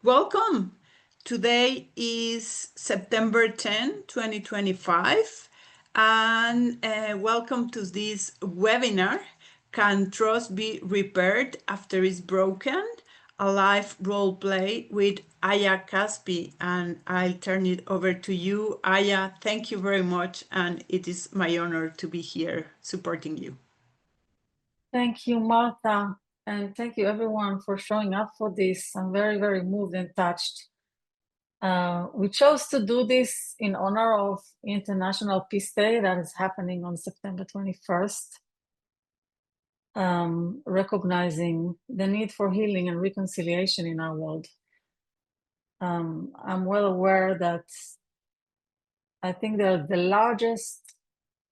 Welcome. Today is September 10, 2025, and welcome to this webinar, Can Trust Be Repaired After It's Broken? A live role play with Aya Caspi, and I'll turn it over to you. Aya, thank you very much, and it is my honor to be here supporting you. Thank you, Martha, and thank you everyone for showing up for this. I'm very, very moved and touched. We chose to do this in honor of International Peace Day that is happening on September 21st, recognizing the need for healing and reconciliation in our world. I'm well aware that I think they're the largest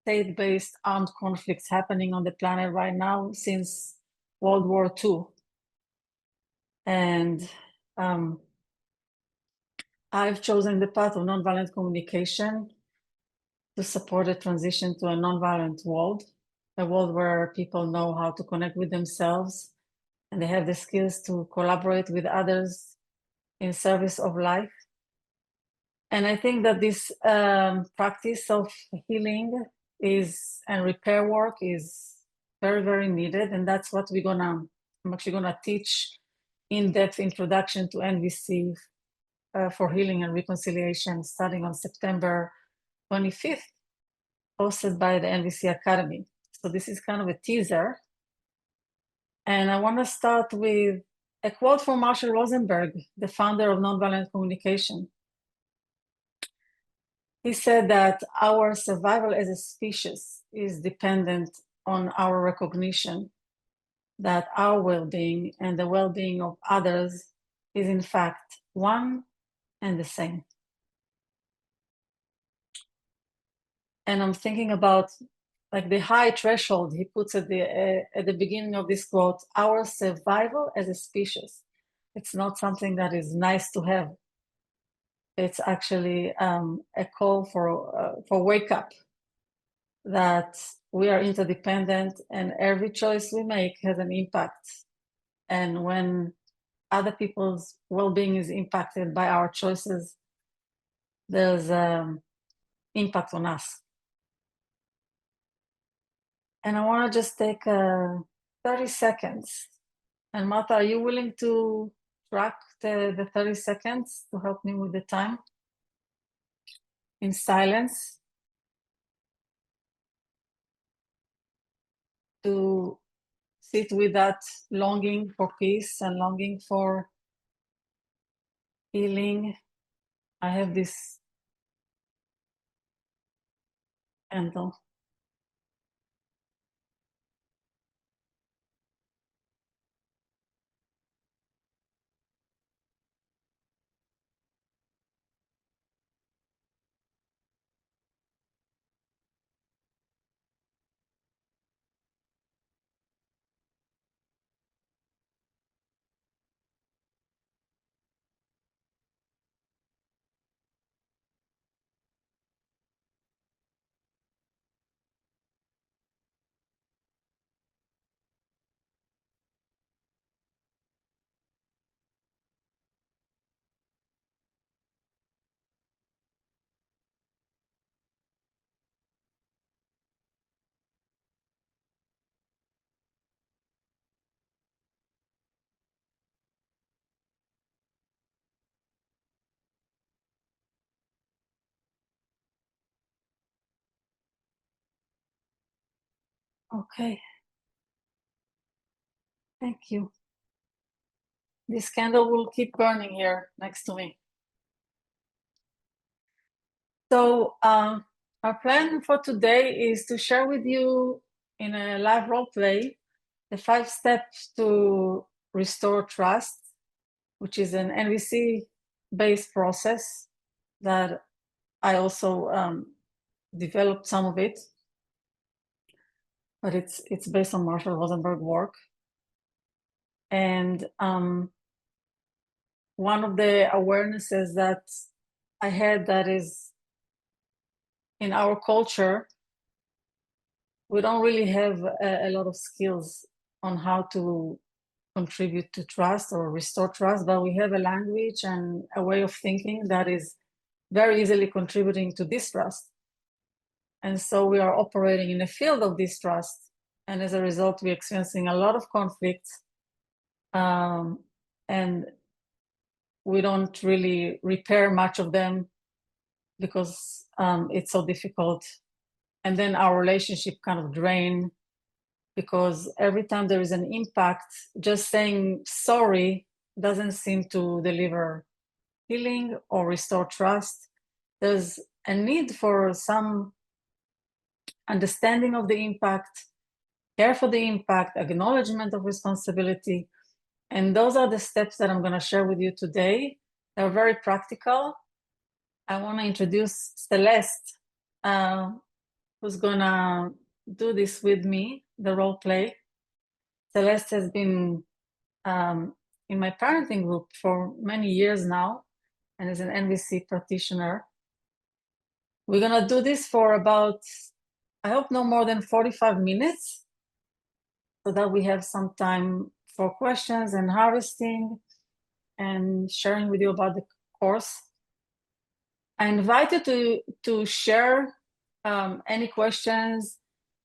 state-based armed conflicts happening on the planet right now since World War II. And I've chosen the path of nonviolent communication to support a transition to a nonviolent world, a world where people know how to connect with themselves and they have the skills to collaborate with others in service of life. And I think that this practice of healing and repair work is very, very needed. And that's what I'm actually gonna teach in-depth introduction to NVC for healing and reconciliation starting on September 25th, hosted by the NVC Academy. So this is kind of a teaser. And I want to start with a quote from Marshall Rosenberg, the founder of nonviolent communication. He said that our survival as a species is dependent on our recognition that our well-being and the well-being of others is in fact one and the same. And I'm thinking about like the high threshold he puts at the beginning of this quote, our survival as a species. It's not something that is nice to have. It's actually a call for wake up, that we are interdependent and every choice we make has an impact. And when other people's well-being is impacted by our choices, there's impact on us. And I want to just take 30 seconds. And Martha, are you willing to track the 30 seconds to help me with the time? In silence. To sit with that longing for peace and longing for healing. I have this candle. Okay. Thank you. This candle will keep burning here next to me. So our plan for today is to share with you in a live role play the 5 steps to restore trust, which is an NVC-based process that I also developed some of it, but it's based on Marshall Rosenberg work. And one of the awarenesses that I had that is in our culture, we don't really have a lot of skills on how to contribute to trust or restore trust, but we have a language and a way of thinking that is very easily contributing to distrust. And so we are operating in a field of distrust. And as a result, we're experiencing a lot of conflicts. And we don't really repair much of them because it's so difficult. And then our relationship kind of drain, because every time there is an impact, just saying sorry doesn't seem to deliver healing or restore trust. There's a need for some understanding of the impact, care for the impact, acknowledgement of responsibility. And those are the steps that I'm going to share with you today. They're very practical. I want to introduce Celeste, who's going to do this with me, the role play. Celeste has been in my parenting group for many years now and is an NVC practitioner. We're going to do this for about, I hope, no more than 45 minutes so that we have some time for questions and harvesting and sharing with you about the course. I invite you to share any questions,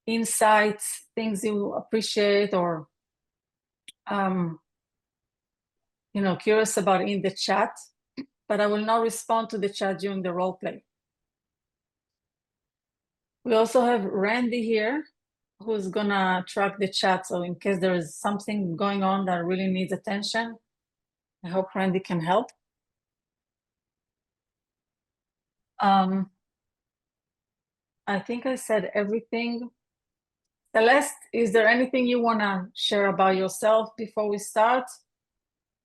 insights, things you appreciate or curious about in the chat, but I will not respond to the chat during the role play. We also have Randy here, who's gonna track the chat. So in case there is something going on that really needs attention, I hope Randy can help. I think I said everything. Celeste, is there anything you wanna share about yourself before we start?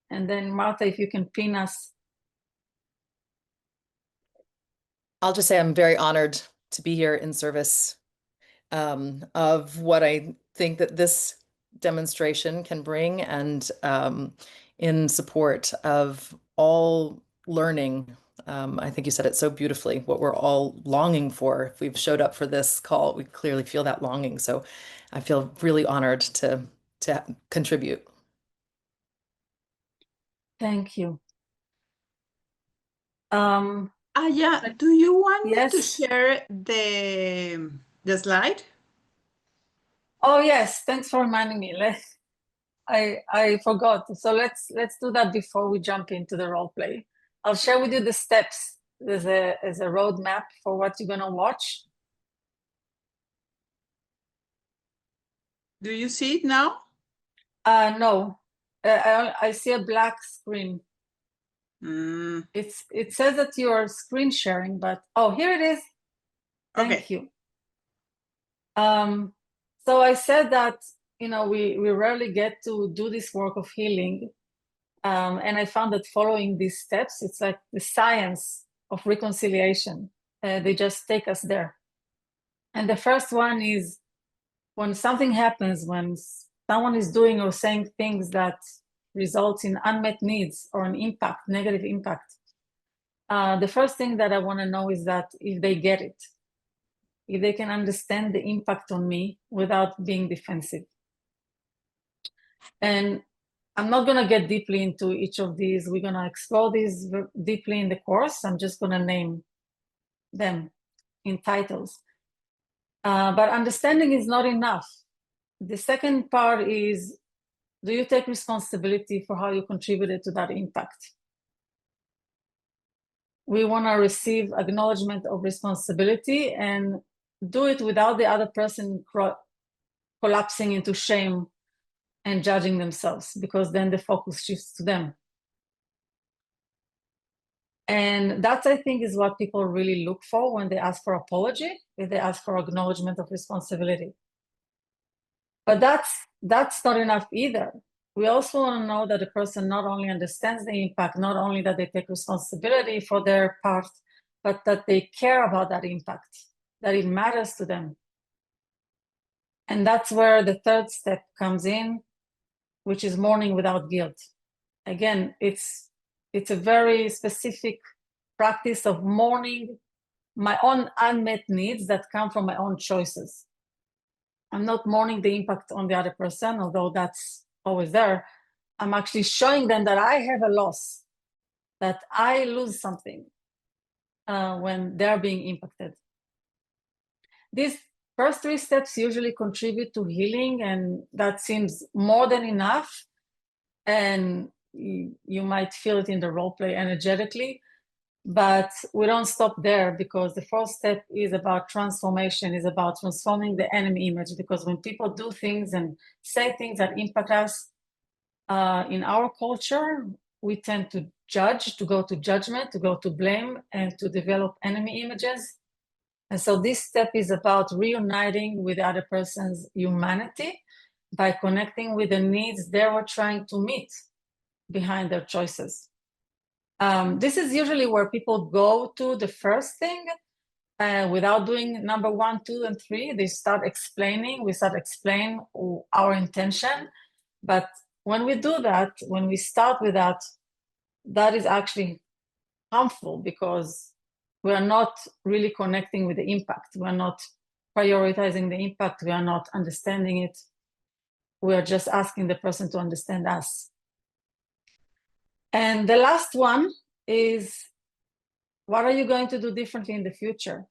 And then Martha, if you can pin us. I'll just say I'm very honored to be here in service of what I think that this demonstration can bring, and in support of all learning. I think you said it so beautifully, what we're all longing for. If we've showed up for this call, we clearly feel that longing. So I feel really honored to contribute. Thank you. Yeah, do you want me to Yes. share the slide? Oh yes, thanks for reminding me. I forgot. So let's do that before we jump into the role play. I'll share with you the steps. There's a roadmap for what you're gonna watch. Do you see it now? No, I see a black screen. It says that you are screen sharing, but oh, here it is. Thank you. So I said that we rarely get to do this work of healing, and I found that following these steps, it's like the science of reconciliation. They just take us there. And the first one is when something happens, when someone is doing or saying things that result in unmet needs or an impact, negative impact. The first thing that I want to know is that if they get it, if they can understand the impact on me without being defensive. And I'm not going to get deeply into each of these. We're going to explore these deeply in the course. I'm just going to name them in titles. But understanding is not enough. The second part is, do you take responsibility for how you contributed to that impact? We want to receive acknowledgement of responsibility and do it without the other person collapsing into shame and judging themselves, because then the focus shifts to them. And that, I think, is what people really look for when they ask for apology, if they ask for acknowledgement of responsibility. But that's not enough either. We also want to know that the person not only understands the impact, not only that they take responsibility for their part, but that they care about that impact, that it matters to them. And that's where the third step comes in, which is mourning without guilt. Again, it's a very specific practice of mourning my own unmet needs that come from my own choices. I'm not mourning the impact on the other person, although that's always there, I'm actually showing them that I have a loss, that I lose something when they're being impacted. These first 3 steps usually contribute to healing, and that seems more than enough. And you might feel it in the role play energetically, but we don't stop there, because the 4th step is about transformation, is about transforming the enemy image. Because when people do things and say things that impact us, in our culture, we tend to judge, to go to judgment, to go to blame, and to develop enemy images. And so this step is about reuniting with the other person's humanity by connecting with the needs they were trying to meet behind their choices. This is usually where people go to the first thing without doing number 1, 2, and 3. They start explaining, we start explaining our intention. But when we do that, when we start with that, that is actually harmful, because we are not really connecting with the impact. We are not prioritizing the impact. We are not understanding it. We are just asking the person to understand us. And the last one is, what are you going to do differently in the future?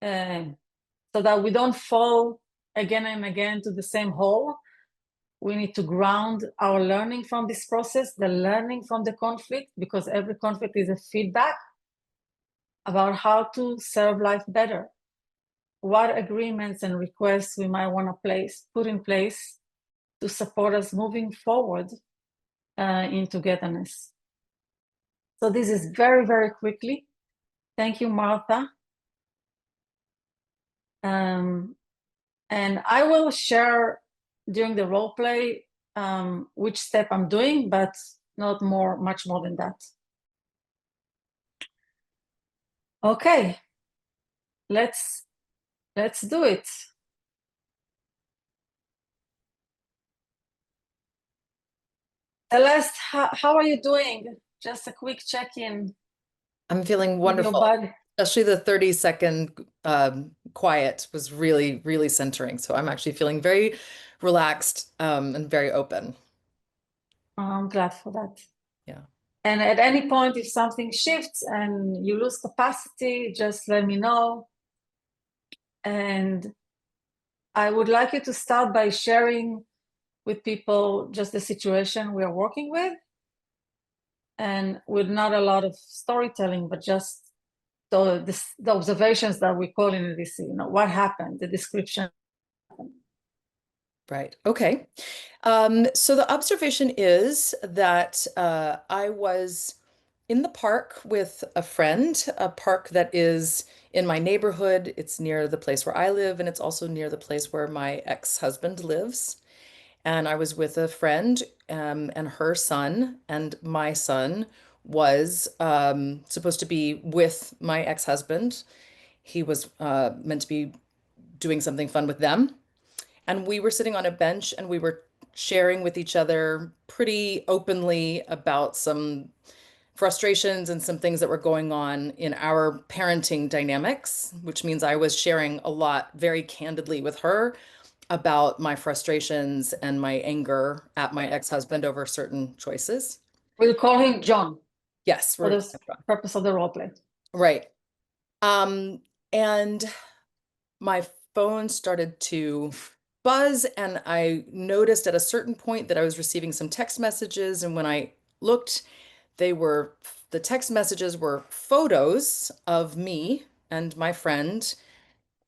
So that we don't fall again and again to the same hole. We need to ground our learning from this process, the learning from the conflict, because every conflict is a feedback about how to serve life better. What agreements and requests we might want to put in place to support us moving forward in togetherness. So this is very, very quickly. Thank you, Martha. And I will share during the role play which step I'm doing, but not much more than that. Okay, let's do it. Celeste, how are you doing? Just a quick check-in. I'm feeling wonderful. Especially the 30-second quiet was really, really centering. So I'm actually feeling very relaxed and very open. I'm glad for that. Yeah. And at any point, if something shifts and you lose capacity, just let me know. And I would like you to start by sharing with people just the situation we are working with, and with not a lot of storytelling, but just the observations that we call in NVC, what happened, the description. Right. Okay. So the observation is that I was in the park with a friend, a park that is in my neighborhood. It's near the place where I live, and it's also near the place where my ex-husband lives. And I was with a friend and her son, and my son was supposed to be with my ex-husband. He was meant to be doing something fun with them. And we were sitting on a bench and we were sharing with each other pretty openly about some frustrations and some things that were going on in our parenting dynamics, which means I was sharing a lot very candidly with her about my frustrations and my anger at my ex-husband over certain choices. We'll call him John. Yes, for the purpose of the role play. Right. And my phone started to buzz, and I noticed at a certain point that I was receiving some text messages, and when I looked, the text messages were photos of me and my friend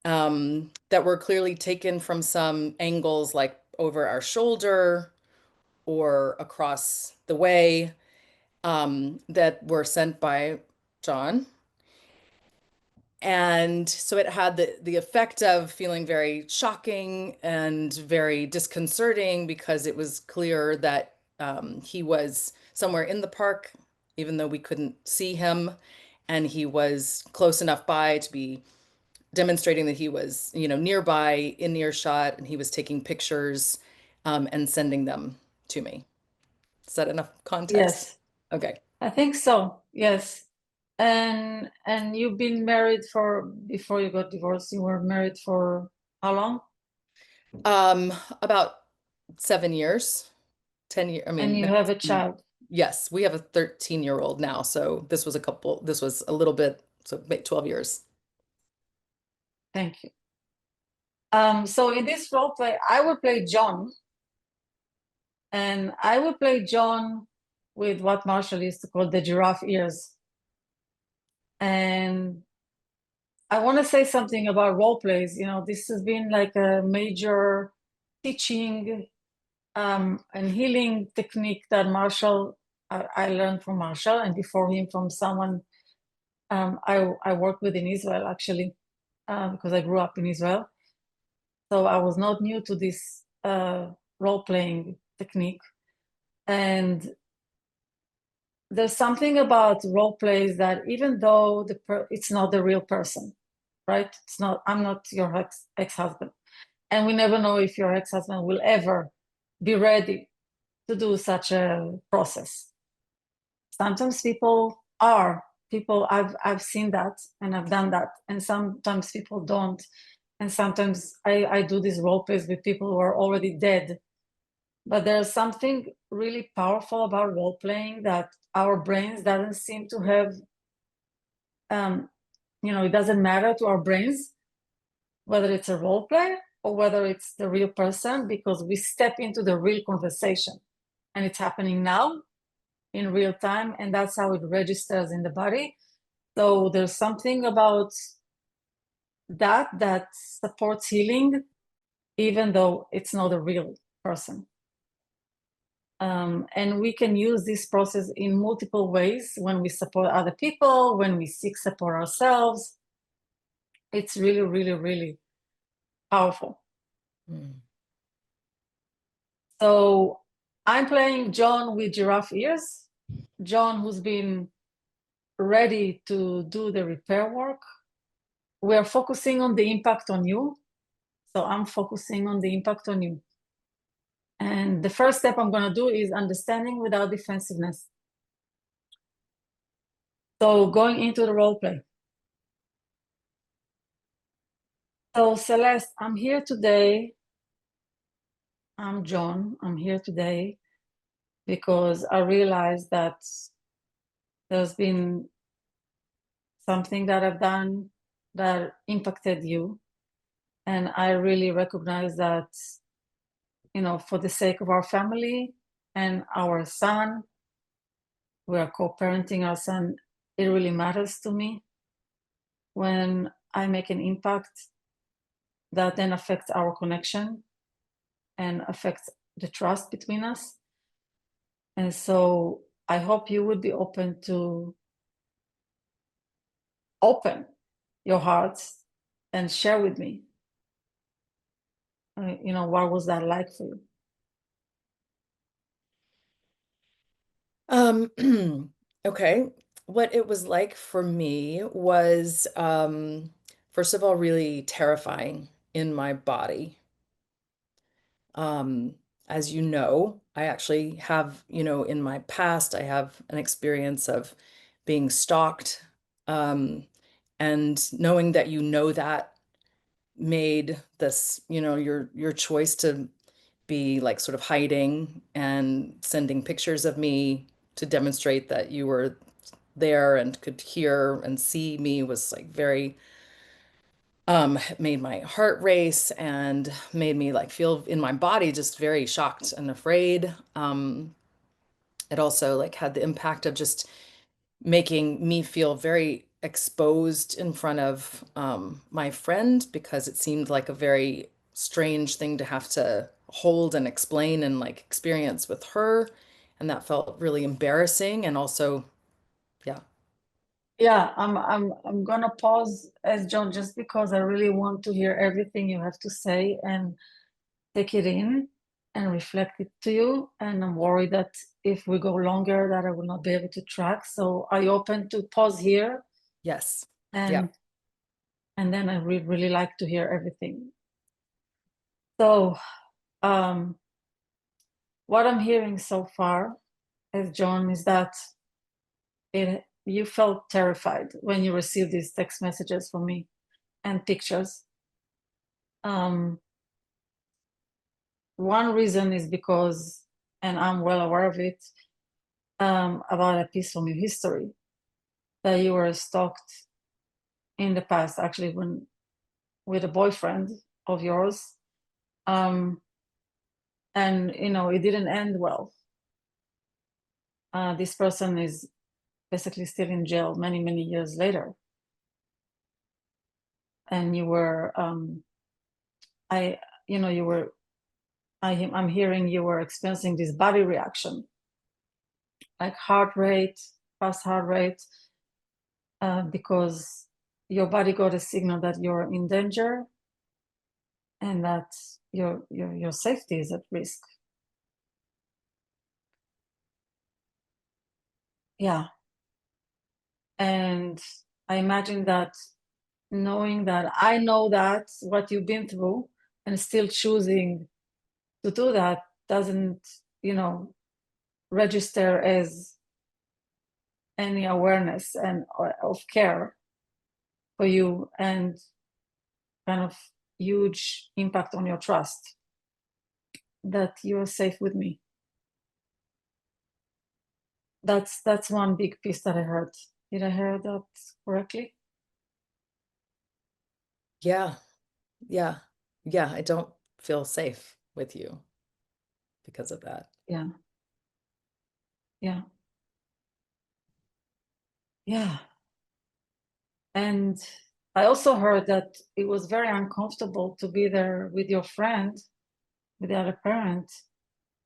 that were clearly taken from some angles, like over our shoulder or across the way, that were sent by John. And so it had the effect of feeling very shocking and very disconcerting, because it was clear that he was somewhere in the park, even though we couldn't see him, and he was close enough by to be demonstrating that he was, nearby in earshot, and he was taking pictures and sending them to me. Is that enough context? Yes. Okay. I think so. Yes. And you've been married before you got divorced, you were married for how long? About 7 years, 10 years. I mean, And you have a child. yes, we have a 13-year-old now. So this was a little bit, so 12 years. Thank you. So in this role play, I will play John. And I will play John with what Marshall used to call the giraffe ears. And I want to say something about role plays. You know, this has been like a major teaching and healing technique that I learned from Marshall, and before him from someone I worked with in Israel, actually, because I grew up in Israel. So I was not new to this role-playing technique. And there's something about role plays that even though it's not the real person, right? I'm not your ex-husband. And we never know if your ex-husband will ever be ready to do such a process. Sometimes I've seen that and I've done that. And sometimes people don't. And sometimes I do these role plays with people who are already dead. But there's something really powerful about role playing that our brains doesn't seem to have. It doesn't matter to our brains whether it's a role play or whether it's the real person, because we step into the real conversation and it's happening now in real time, and that's how it registers in the body. So there's something about that supports healing, even though it's not a real person. And we can use this process in multiple ways when we support other people, when we seek support ourselves. It's really, really, really powerful. So I'm playing John with giraffe ears. John, who's been ready to do the repair work. We are focusing on the impact on you. So I'm focusing on the impact on you. And the first step I'm going to do is understanding without defensiveness. So going into the role play. So Celeste, I'm here today. I'm John. I'm here today because I realized that there's been something that I've done that impacted you. And I really recognize that, for the sake of our family and our son, we are co-parenting our son. It really matters to me when I make an impact that then affects our connection and affects the trust between us. And so I hope you would be open to open your hearts and share with me, what was that like for you? Okay. What it was like for me was, first of all, really terrifying in my body. As you know, I actually have, in my past, I have an experience of being stalked. And knowing that that made this, your choice to be like sort of hiding and sending pictures of me to demonstrate that you were there and could hear and see me was like very made my heart race and made me like feel in my body just very shocked and afraid. It also like had the impact of just making me feel very exposed in front of my friend, because it seemed like a very strange thing to have to hold and explain and like experience with her. And that felt really embarrassing. And also, yeah. Yeah, I'm gonna pause as John, just because I really want to hear everything you have to say and take it in and reflect it to you. And I'm worried that if we go longer, that I will not be able to track. So I open to pause here. Yes. And Yeah. and then I really like to hear everything. So what I'm hearing so far, as John, is that you felt terrified when you received these text messages from me and pictures. One reason is because, and I'm well aware of it, about a piece from your history that you were stalked in the past, actually, when with a boyfriend of yours, and it didn't end well. This person is basically still in jail many years later, and you were I'm hearing you were experiencing this body reaction, like heart rate, fast heart rate, because your body got a signal that you're in danger and that your safety is at risk. Yeah. And I imagine that, knowing that I know that what you've been through, and still choosing to do that doesn't, register as any awareness and of care for you, and kind of huge impact on your trust that you're safe with me. That's one big piece that I heard. Did I hear that correctly? Yeah. Yeah. Yeah. I don't feel safe with you because of that. Yeah. Yeah. Yeah. And I also heard that it was very uncomfortable to be there with your friend, with the other parent,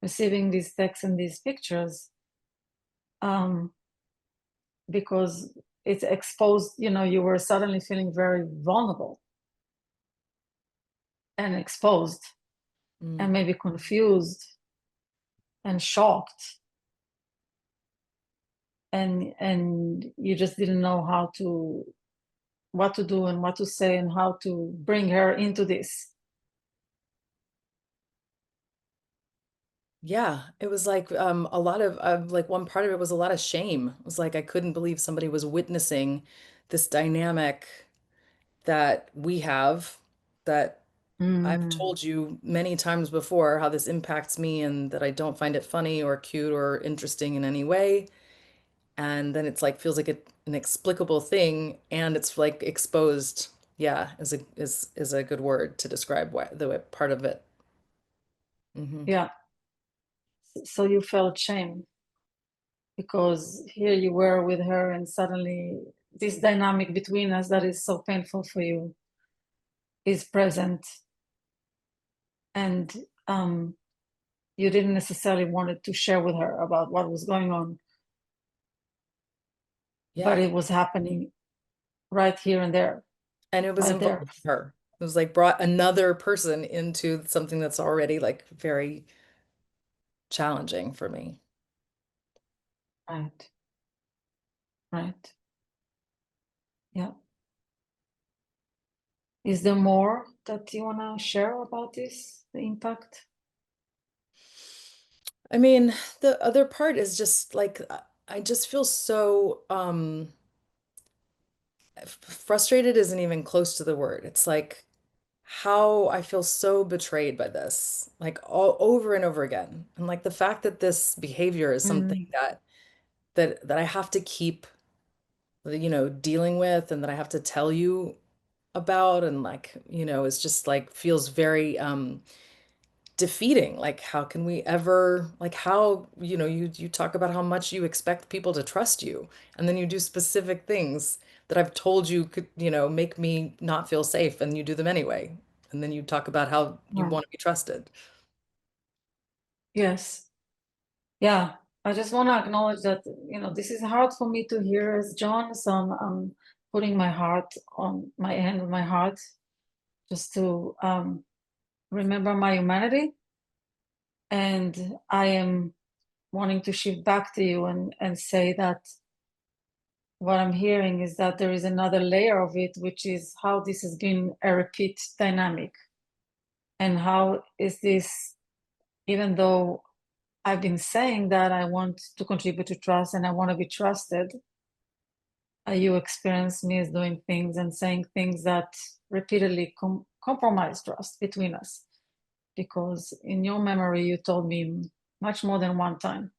receiving these texts and these pictures, because it's exposed, you were suddenly feeling very vulnerable and exposed, and maybe confused and shocked, and you just didn't know what to do and what to say and how to bring her into this. Yeah, it was like a lot of like one part of it was a lot of shame. It was like I couldn't believe somebody was witnessing this dynamic that we have, that I've Mm, told you many times before how this impacts me and that I don't find it funny or cute or interesting in any way. And then it's like feels like an inexplicable thing, and it's like exposed. Yeah, is a good word to describe the part of it. Hmm. yeah. So you felt shame because here you were with her, and suddenly this dynamic between us that is so painful for you is present, and you didn't necessarily wanted to share with her about what was going on, but Yeah. it was happening right here and there, And it was right there. involving her. It was like brought another person into something that's already like very challenging for me. Right, right. Yeah. Is there more that you want to share about this, the impact? I mean, the other part is just like I just feel so frustrated isn't even close to the word. It's like how I feel so betrayed by this, like all over and over again. And like the fact that this behavior is something Mm, that I have to keep, dealing with, and that I have to tell you about, and like, is just like feels very defeating. Like how can we ever, like how, you talk about how much you expect people to trust you, and then you do specific things that I've told you could, make me not feel safe, and you do them anyway. And then you talk about how you right. want to be trusted. Yes. Yeah. I just want to acknowledge that, this is hard for me to hear as John. So I'm putting my heart on my hand on my heart, just to remember my humanity. And I am wanting to shift back to you and say that what I'm hearing is that there is another layer of it, which is how this has been a repeat dynamic. And how is this, even though I've been saying that I want to contribute to trust and I want to be trusted, you experience me as doing things and saying things that repeatedly compromise trust between us. Because in your memory, you told me much more than one time,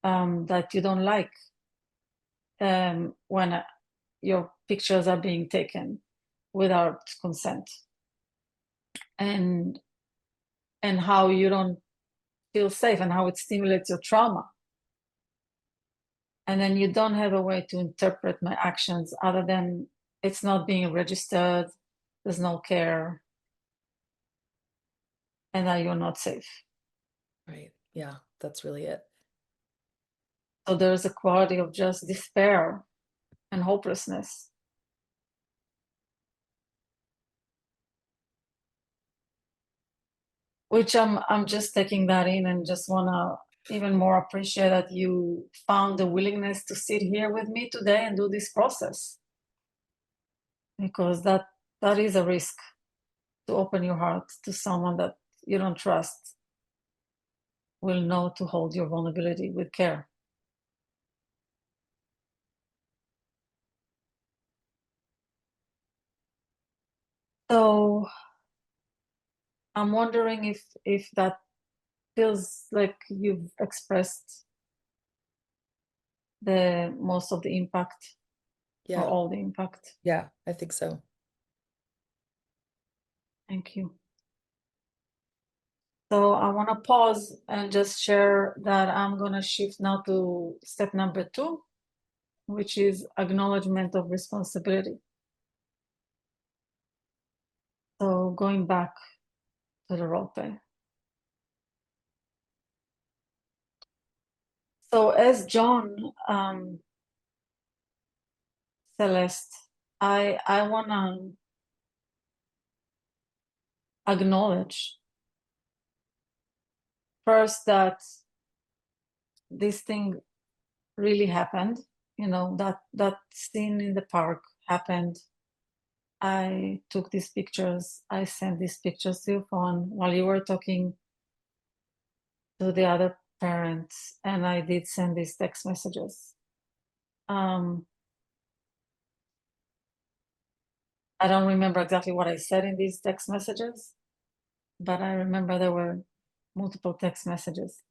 that you don't like when your pictures are being taken without consent, and how you don't feel safe and how it stimulates your trauma. And then you don't have a way to interpret my actions other than it's not being registered, there's no care, and that you're not safe. Right. Yeah, that's really it. So there's a quality of just despair and hopelessness. Which I'm just taking that in and just wanna even more appreciate that you found the willingness to sit here with me today and do this process. Because that is a risk, to open your heart to someone that you don't trust will know to hold your vulnerability with care. So I'm wondering if that feels like you've expressed the most of the impact or Yeah. all the impact. Yeah, I think so. Thank you. So I want to pause and just share that I'm going to shift now to step number 2, which is acknowledgement of responsibility. So going back to the role play. So as John, Celeste, I want to acknowledge first that this thing really happened. You know, that scene in the park happened. I took these pictures. I sent these pictures to your phone while you were talking to the other parents, and I did send these text messages. I don't remember exactly what I said in these text messages, but I remember there were multiple text messages.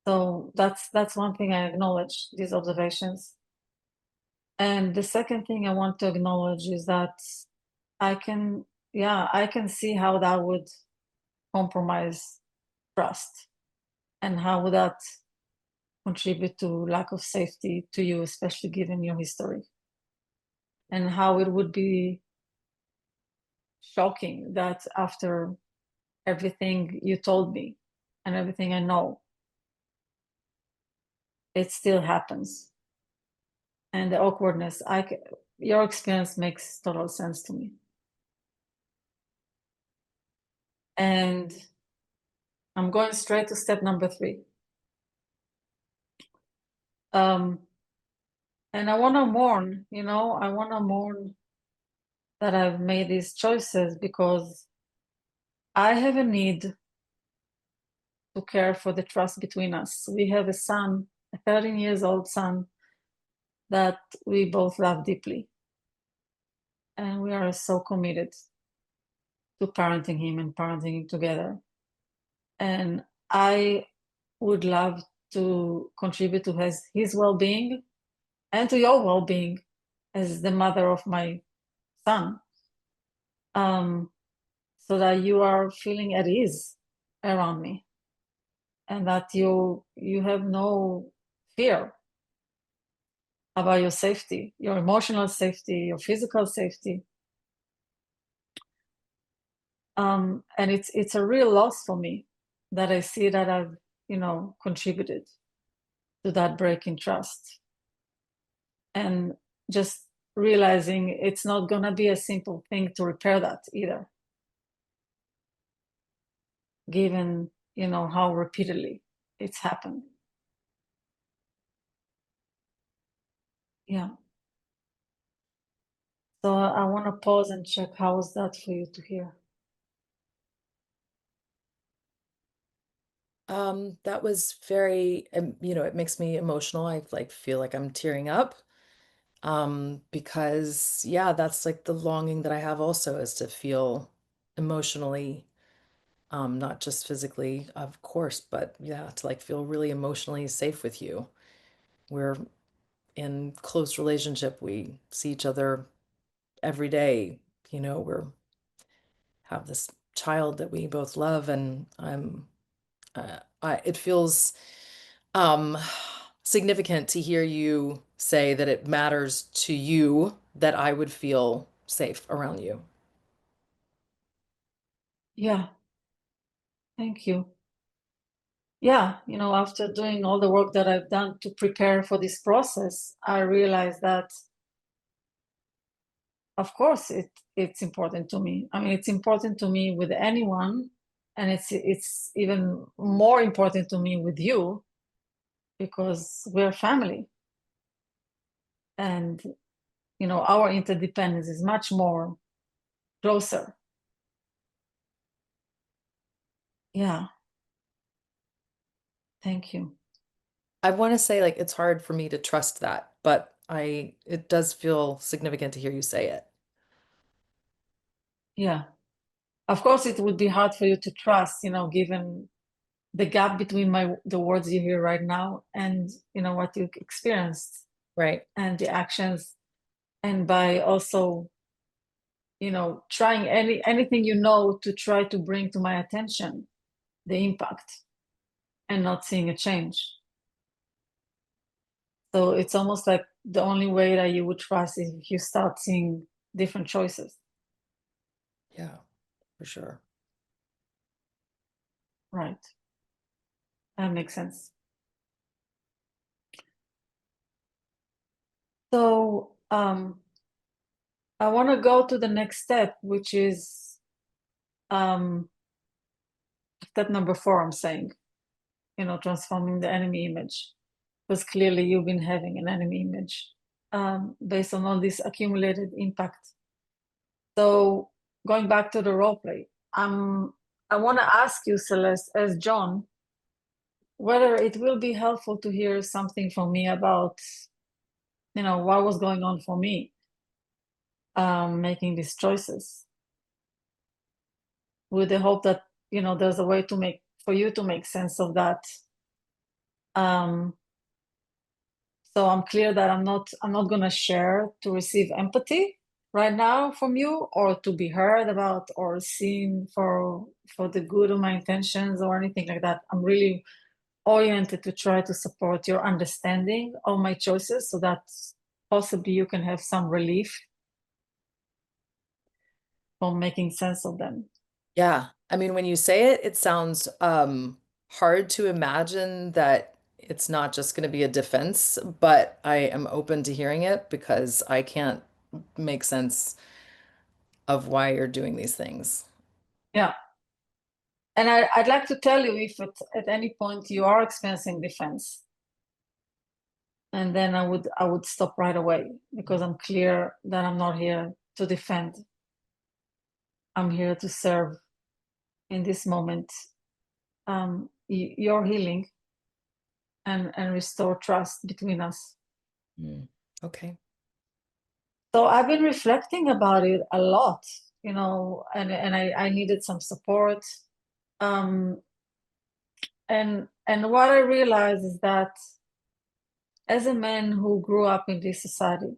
So that's one thing I acknowledge, these observations. And the second thing I want to acknowledge is that I can see how that would compromise trust, and how would that contribute to lack of safety to you, especially given your history, and how it would be shocking that after everything you told me and everything I know, it still happens. And the awkwardness, your experience makes total sense to me. And I'm going straight to step number 3. And I want to mourn, I want to mourn that I've made these choices, because I have a need to care for the trust between us. We have a son, a 13 years old son, that we both love deeply. And we are so committed to parenting him and parenting him together. And I would love to contribute to his well-being and to your well-being as the mother of my son, so that you are feeling at ease around me, and that you have no fear about your safety, your emotional safety, your physical safety. And it's a real loss for me that I see that I've contributed to that break in trust, and just realizing it's not going to be a simple thing to repair that either, given how repeatedly it's happened. Yeah. So I want to pause and check, how was that for you to hear? That was very, it makes me emotional. I feel like I'm tearing up. Because yeah, that's like the longing that I have also, is to feel emotionally not just physically, of course, but yeah, to like feel really emotionally safe with you. We're in close relationship. We see each other every day. You know, we're have this child that we both love, and it feels um significant to hear you say that it matters to you that I would feel safe around you. Yeah, thank you. Yeah, after doing all the work that I've done to prepare for this process, I realized that, of course, it's important to me. I mean, it's important to me with anyone, and it's even more important to me with you because we're family, and our interdependence is much more closer. Yeah, thank you. I want to say like it's hard for me to trust that, but it does feel significant to hear you say it. Yeah, of course, it would be hard for you to trust, given the gap between the words you hear right now and what you experienced Right. and the actions, and by also trying anything to try to bring to my attention the impact and not seeing a change. So it's almost like the only way that you would trust is if you start seeing different choices. Yeah, for sure. Right. That makes sense. So I want to go to the next step, which is step number 4, I'm saying, transforming the enemy image. Because clearly you've been having an enemy image based on all this accumulated impact. So going back to the role play, I want to ask you, Celeste, as John, whether it will be helpful to hear something from me about, what was going on for me making these choices, with the hope that, there's a way for you to make sense of that. So I'm clear that I'm not going to share to receive empathy right now from you, or to be heard about or seen for the good of my intentions or anything like that. I'm really oriented to try to support your understanding of my choices so that possibly you can have some relief from making sense of them. Yeah. I mean, when you say it, it sounds hard to imagine that it's not just going to be a defense, but I am open to hearing it because I can't make sense of why you're doing these things. Yeah. And I'd like to tell you if at any point you are experiencing defense, and then I would stop right away, because I'm clear that I'm not here to defend. I'm here to serve in this moment your healing and restore trust between us. Okay. So I've been reflecting about it a lot, and I needed some support. And what I realized is that as a man who grew up in this society,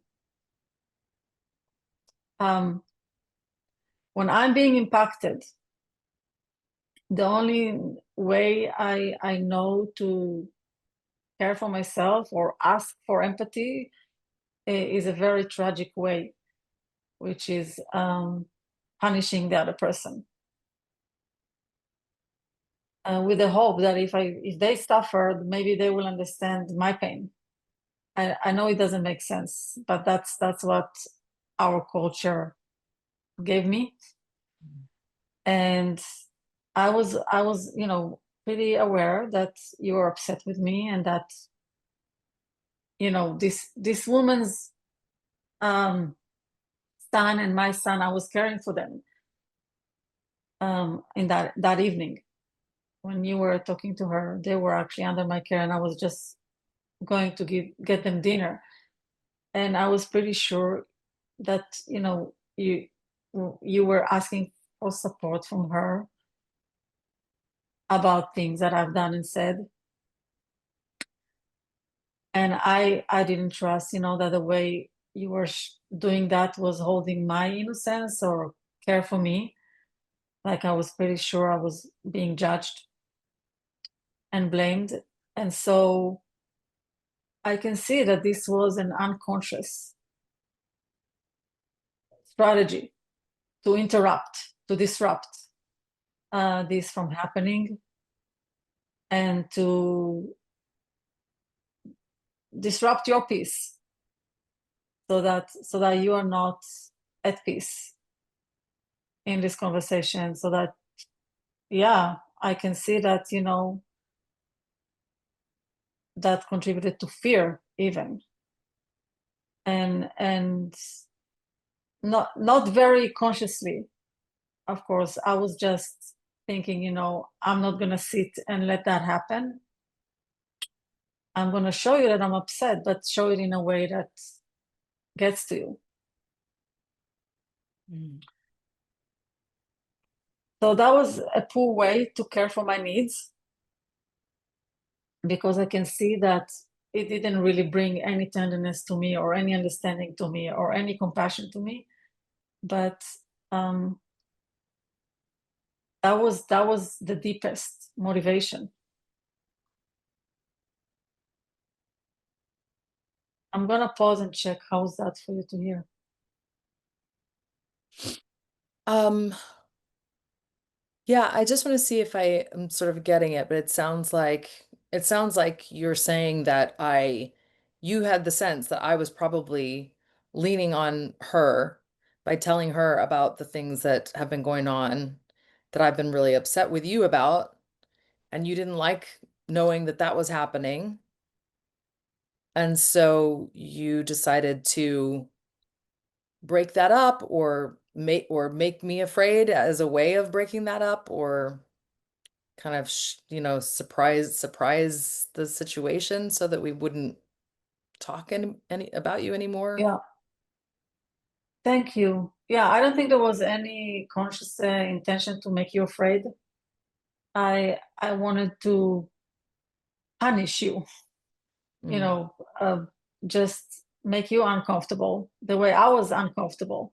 when I'm being impacted, the only way I know to care for myself or ask for empathy is a very tragic way, which is punishing the other person, with the hope that if they suffered, maybe they will understand my pain. I know it doesn't make sense, but that's what our culture gave me. And I was pretty aware that you were upset with me, and that this woman's son and my son, I was caring for them in that evening. When you were talking to her, they were actually under my care, and I was just going to get them dinner. And I was pretty sure that you were asking for support from her, about things that I've done and said. And I didn't trust, that the way you were doing that was holding my innocence or care for me. Like I was pretty sure I was being judged and blamed. And so I can see that this was an unconscious strategy to interrupt, to disrupt this from happening, and to disrupt your peace, so that you are not at peace in this conversation. So that, yeah, I can see that, that contributed to fear even, and not very consciously. Of course, I was just thinking, I'm not going to sit and let that happen. I'm going to show you that I'm upset, but show it in a way that gets to you. So that was a poor way to care for my needs, because I can see that it didn't really bring any tenderness to me or any understanding to me or any compassion to me. But that was the deepest motivation. I'm gonna pause and check how's that for you to hear. Yeah, I just want to see if I am sort of getting it, but it sounds like you're saying that you had the sense that I was probably leaning on her by telling her about the things that have been going on that I've been really upset with you about, and you didn't like knowing that that was happening. And so you decided to break that up or make me afraid as a way of breaking that up, or kind of surprise the situation so that we wouldn't talk any about you anymore. Yeah. Thank you. Yeah, I don't think there was any conscious intention to make you afraid. I wanted to punish you, just make you uncomfortable the way I was uncomfortable,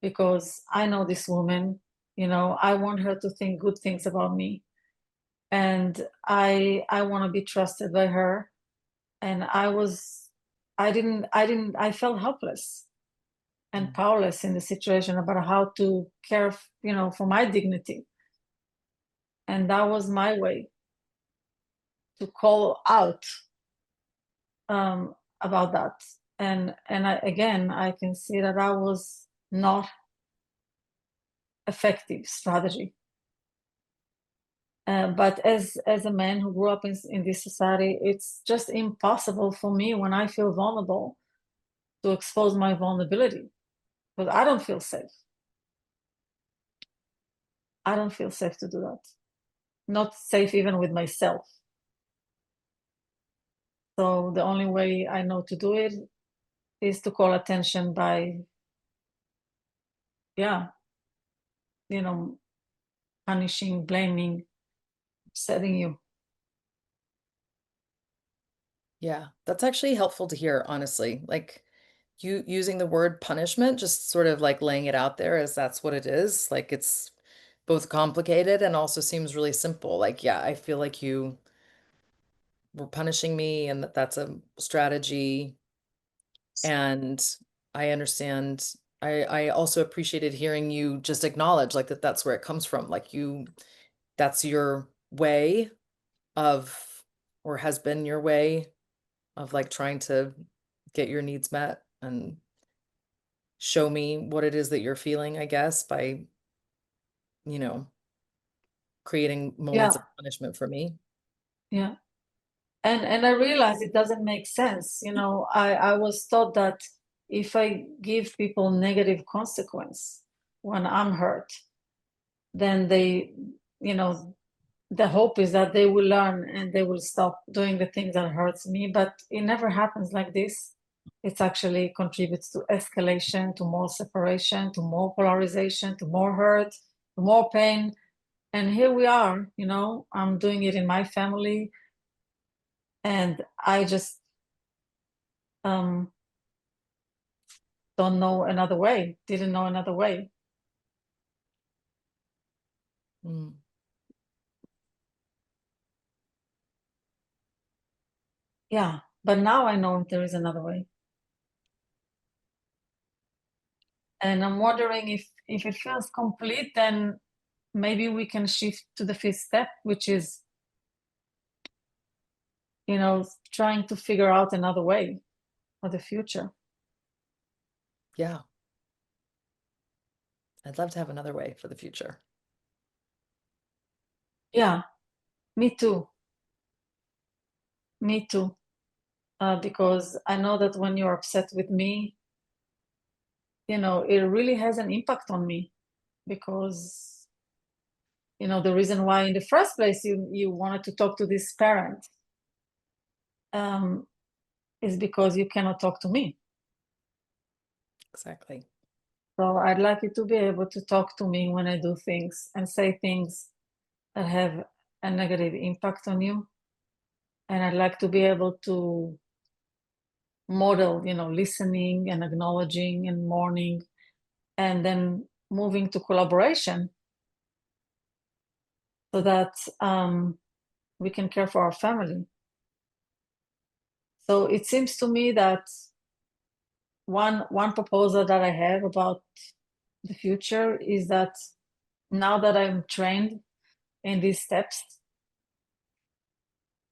because I know this woman, I want her to think good things about me, and I want to be trusted by her. And I felt helpless and powerless in the situation about how to care, for my dignity. And that was my way to call out about that. And I can see that was not effective strategy. But as a man who grew up in this society, it's just impossible for me when I feel vulnerable to expose my vulnerability, because I don't feel safe. I don't feel safe to do that. Not safe even with myself. So the only way I know to do it is to call attention by, punishing, blaming, upsetting you. Yeah, that's actually helpful to hear, honestly. Like, you using the word punishment, just sort of like laying it out there as that's what it is. Like, it's both complicated and also seems really simple. Like, yeah, I feel like you were punishing me and that's a strategy. And I understand. I also appreciated hearing you just acknowledge like that's where it comes from. Like, that's your way of, or has been your way of, like, trying to get your needs met and show me what it is that you're feeling, I guess, by, you know, creating Yeah, moments of punishment for me. yeah. And I realized it doesn't make sense. I was taught that if I give people negative consequence when I'm hurt, then they, the hope is that they will learn and they will stop doing the things that hurts me. But it never happens like this. It actually contributes to escalation, to more separation, to more polarization, to more hurt, to more pain. And here we are, you know, I'm doing it in my family, and I just don't know another way, didn't know another way. Mm. Yeah, but now I know there is another way. And I'm wondering if it feels complete, then maybe we can shift to the fifth step, which is, you know, trying to figure out another way for the future. Yeah. I'd love to have another way for the future. Yeah, me too. Me too. Because I know that when you're upset with me, you know, it really has an impact on me, because, you know, the reason why in the first place you wanted to talk to this parent is because you cannot talk to me. Exactly. So I'd like you to be able to talk to me when I do things and say things that have a negative impact on you. And I'd like to be able to model, you know, listening and acknowledging and mourning, and then moving to collaboration, so that we can care for our family. So it seems to me that one proposal that I have about the future is that now that I'm trained in these steps,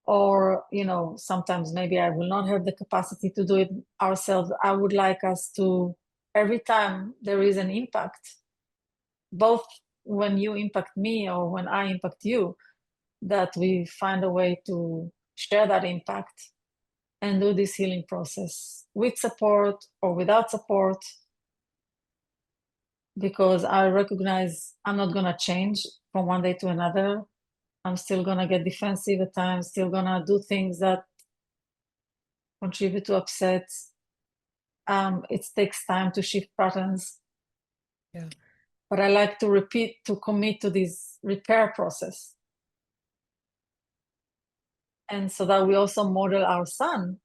or, you know, sometimes maybe I will not have the capacity to do it ourselves, I would like us to, every time there is an impact, both when you impact me or when I impact you, that we find a way to share that impact and do this healing process with support or without support, because I recognize I'm not going to change from one day to another. I'm still going to get defensive at times, still going to do things that contribute to upset. It takes time to shift patterns. Yeah. But I like to commit to this repair process. And so that we also model our son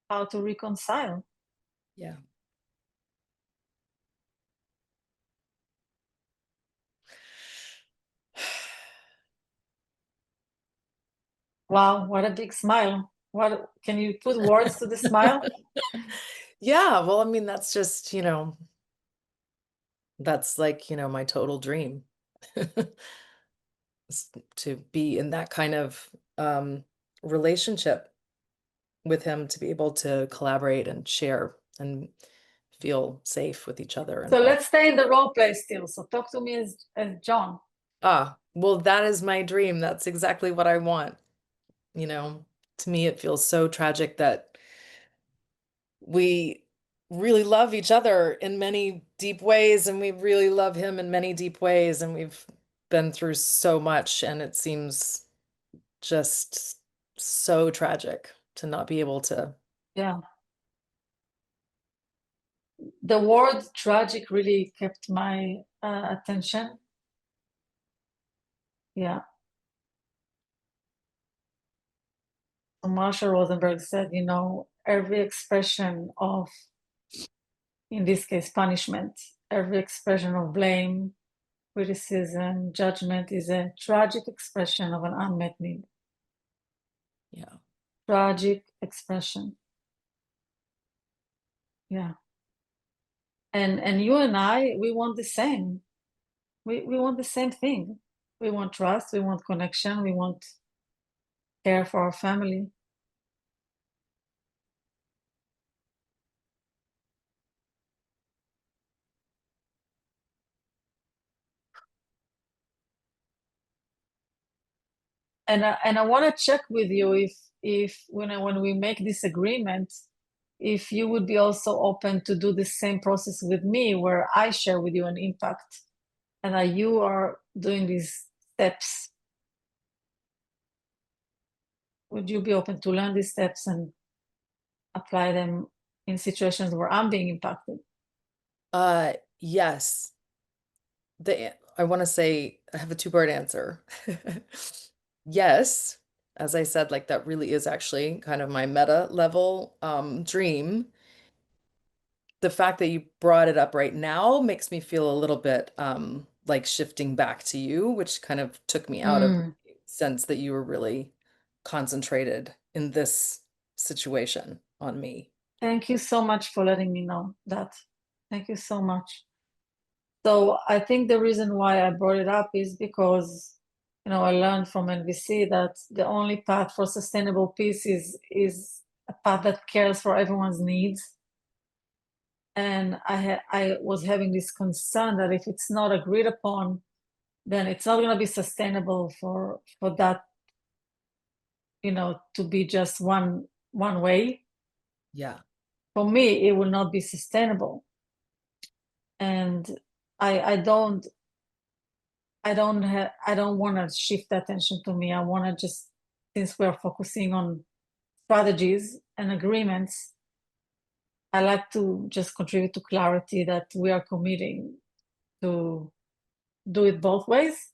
how to reconcile. Yeah. Wow, what a big smile. What, can you put words to the smile? Yeah, well, I mean, that's just, you know, that's like, you know, my total dream. Is to be in that kind of relationship with him, to be able to collaborate and share and feel safe with each other and So all. let's stay in the role play still. So talk to me as John. Well, that is my dream. That's exactly what I want. You know, to me, it feels so tragic that we really love each other in many deep ways, and we really love him in many deep ways, and we've been through so much, and it seems just so tragic to not be able to. Yeah. The word tragic really kept my attention. Yeah. So Marshall Rosenberg said, you know, every expression of, in this case, punishment, every expression of blame, criticism, judgment is a tragic expression of an unmet need. Yeah. Tragic expression. Yeah. And you and I, we want the same. We want the same thing. We want trust, we want connection, we want care for our family. And I want to check with you if when we make this agreement, if you would be also open to do the same process with me, where I share with you an impact, and that you are doing these steps. Would you be open to learn these steps and apply them in situations where I'm being impacted? Yes. I want to say I have a two-part answer. Yes, as I said, like that really is actually kind of my meta level dream. The fact that you brought it up right now makes me feel a little bit like shifting back to you, which kind of took me out of the Mm. sense that you were really concentrated in this situation on me. Thank you so much for letting me know that. Thank you so much. So I think the reason why I brought it up is because, I learned from NVC that the only path for sustainable peace is a path that cares for everyone's needs. And I was having this concern that if it's not agreed upon, then it's not going to be sustainable for that, to be just one way. Yeah. For me, it will not be sustainable. And I don't I don't want to shift attention to me. I want to just, since we're focusing on strategies and agreements, I like to just contribute to clarity that we are committing to do it both ways,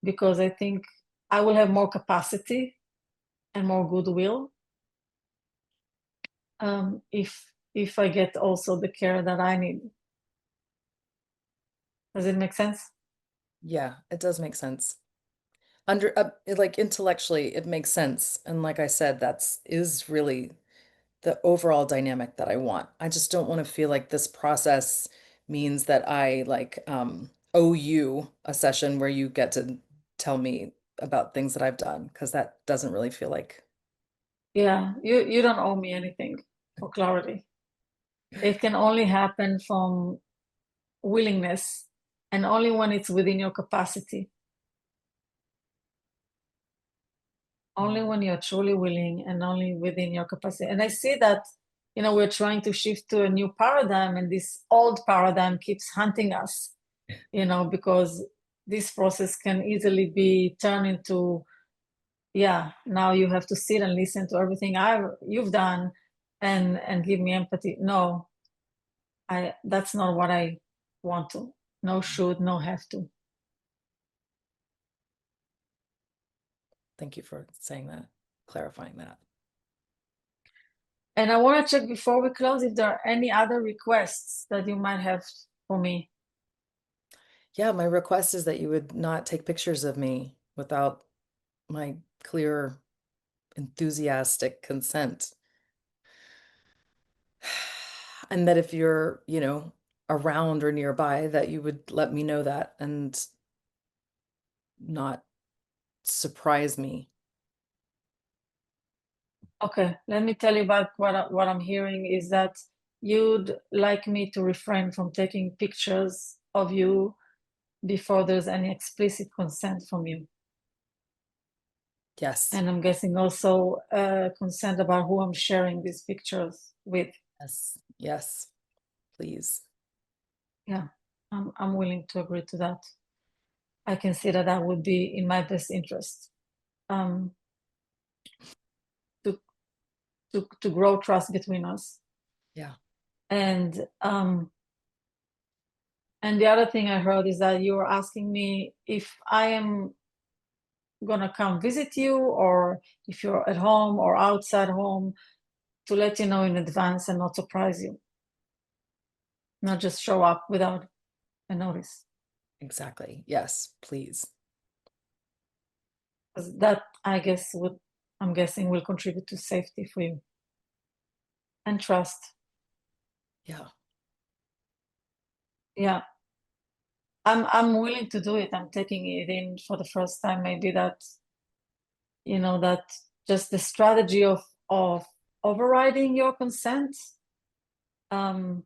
because I think I will have more capacity and more goodwill, if I get also the care that I need. Does it make sense? Yeah, it does make sense. Like intellectually, it makes sense. And like I said, that's is really the overall dynamic that I want. I just don't want to feel like this process means that I like owe you a session where you get to tell me about things that I've done, because that doesn't really feel like. Yeah, you don't owe me anything, for clarity. It can only happen from willingness, and only when it's within your capacity. Only when you're truly willing and only within your capacity. And I see that, we're trying to shift to a new paradigm, and this old paradigm keeps hunting us, because this process can easily be turned into, yeah, now you have to sit and listen to everything you've done and give me empathy. No, that's not what I want to. No should, no have to. Thank you for saying that, clarifying that. And I want to check before we close if there are any other requests that you might have for me. Yeah, my request is that you would not take pictures of me without my clear, enthusiastic consent. And that if you're, around or nearby, that you would let me know that and not surprise me. Okay, let me tell you about what I'm hearing is that you'd like me to refrain from taking pictures of you before there's any explicit consent from you. Yes. And I'm guessing also consent about who I'm sharing these pictures with. Yes. Yes. Please. Yeah, I'm willing to agree to that. I can see that would be in my best interest, um, to to grow trust between us. Yeah. And the other thing I heard is that you were asking me if I am gonna come visit you, or if you're at home or outside home, to let you know in advance and not surprise you, not just show up without a notice. Exactly. Yes, please. 'Cause that, I'm guessing, will contribute to safety for you and trust. Yeah. Yeah, I'm willing to do it. I'm taking it in for the first time. Maybe that, that just the strategy of overriding your consent, um,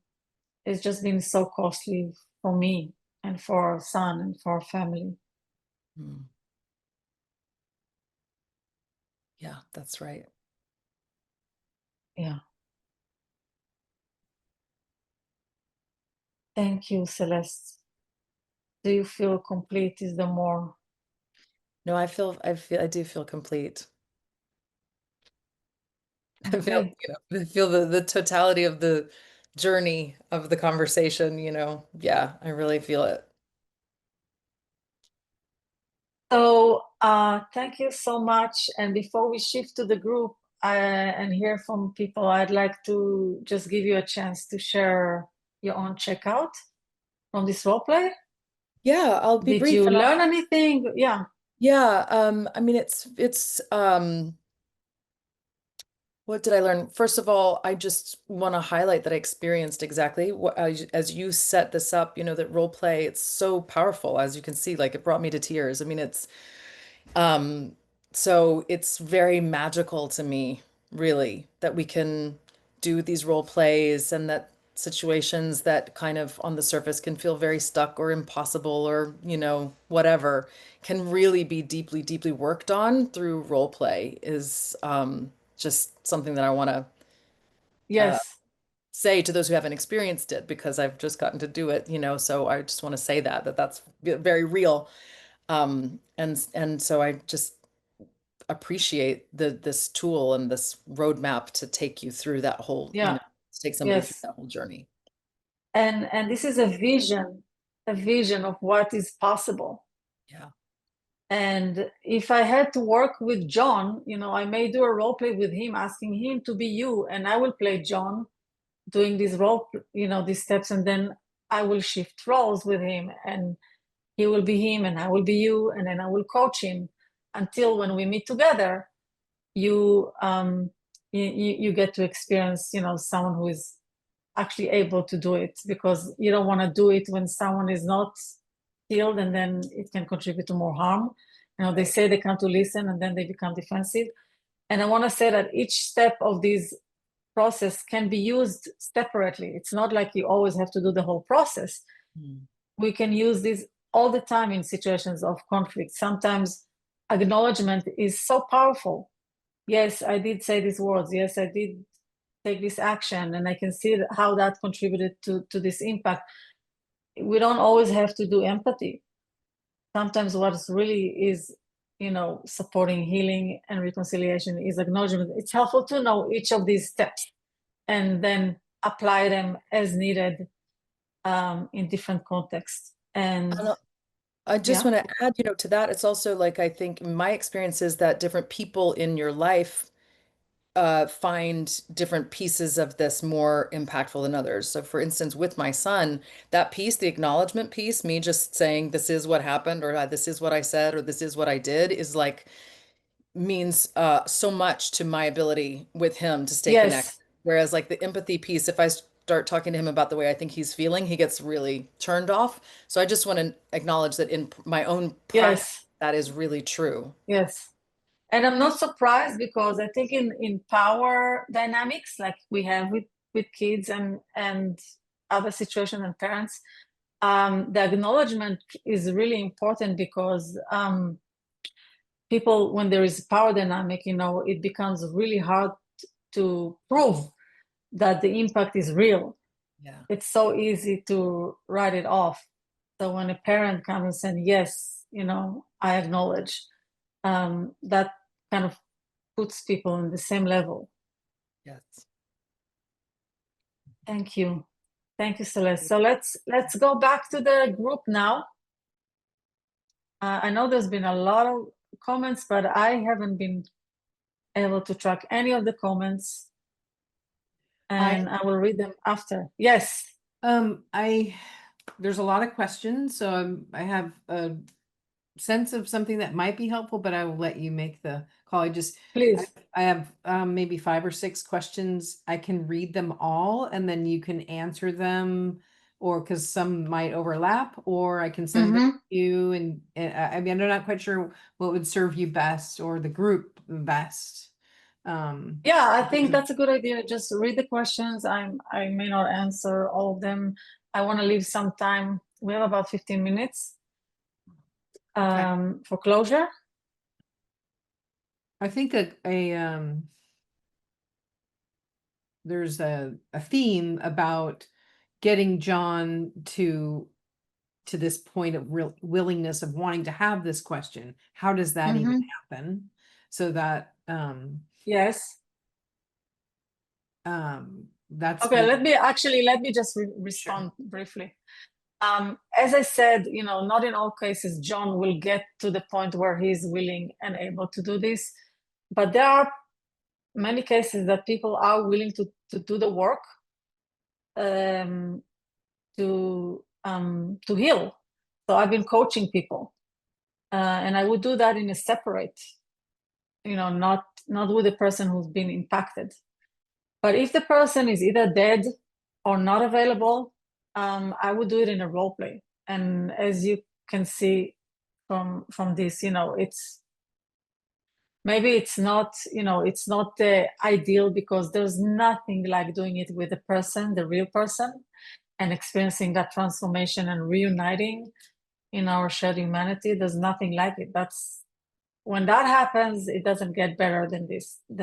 it's just been so costly for me and for our son and for our family. Mm. Yeah, that's right. Yeah. Thank you, Celeste. Do you feel complete? Is there more? No, I do feel complete. I feel, Okay. I feel the totality of the journey of the conversation, Yeah, I really feel it. So thank you so much. And before we shift to the group and hear from people, I'd like to just give you a chance to share your own checkout from this role play. Yeah, I'll be Did brief. you And learn anything? Yeah. yeah, I mean, what did I learn? First of all, I just want to highlight that I experienced exactly what, as you set this up, that role play, it's so powerful, as you can see, like it brought me to tears. I mean, um, so it's very magical to me, really, that we can do these role plays and that situations that kind of on the surface can feel very stuck or impossible or, whatever, can really be deeply, deeply worked on through role play is just something that I want to Yes. say to those who haven't experienced it because I've just gotten to do it, so I just want to say that that's very real. And so I just appreciate this tool and this roadmap to take you through that whole, Yeah. to take somebody through Yes. that whole journey. And this is a vision of what is possible. Yeah. And if I had to work with John, I may do a role play with him, asking him to be you, and I will play John doing these these steps, and then I will shift roles with him, and he will be him, and I will be you, and then I will coach him until when we meet together, you you get to experience, someone who is actually able to do it, because you don't want to do it when someone is not healed, and then it can contribute to more harm. They say they come to listen and then they become defensive. And I want to say that each step of this process can be used separately. It's not like you always have to do the whole process. Mm. We can use this all the time in situations of conflict. Sometimes acknowledgement is so powerful. Yes, I did say these words. Yes, I did take this action, and I can see how that contributed to this impact. We don't always have to do empathy. Sometimes what's really is, supporting healing and reconciliation is acknowledgement. It's helpful to know each of these steps and then apply them as needed in different contexts. And And I just yeah. want to add, to that, it's also like I think my experience is that different people in your life find different pieces of this more impactful than others. So, for instance, with my son, that piece, the acknowledgement piece, me just saying this is what happened, or this is what I said, or this is what I did, is like means so much to my ability with him to stay connected. Yes. Whereas, like the empathy piece, if I start talking to him about the way I think he's feeling, he gets really turned off. So, I just want to acknowledge that in my own practice, Yes. that is really true. Yes. And I'm not surprised, because I think in power dynamics like we have with kids and other situations and parents, the acknowledgement is really important, because people, when there is power dynamic, it becomes really hard to prove that the impact is real. Yeah. It's so easy to write it off. So when a parent comes and says, yes, I acknowledge, that kind of puts people on the same level. Yes. Thank you. Thank you, Celeste. So let's go back to the group now. I know there's been a lot of comments, but I haven't been able to track any of the comments, and I will read them after. Yes. There's a lot of questions, so I have a sense of something that might be helpful, but I will let you make the call. Please. I have maybe 5 or 6 questions. I can read them all and then you can answer them, or because some might overlap, or I can send them to you. And I mean, I'm not quite sure what would serve you best or the group best. Yeah, I think that's a good idea. Just read the questions. I may not answer all of them. I want to leave some time. We have about 15 minutes for closure. I think there's a theme about getting John to this point of real willingness of wanting to have this question. How does that even happen? So that Yes. that's Okay, let me just respond briefly. As I said, not in all cases, John will get to the point where he's willing and able to do this. But there are many cases that people are willing to do the work to heal. So I've been coaching people, and I would do that in a separate, not with the person who's been impacted. But if the person is either dead or not available, I would do it in a role play. And as you can see from this, it's maybe it's not the ideal, because there's nothing like doing it with the person, the real person, and experiencing that transformation and reuniting in our shared humanity. There's nothing like it. That's when that happens, it doesn't get better than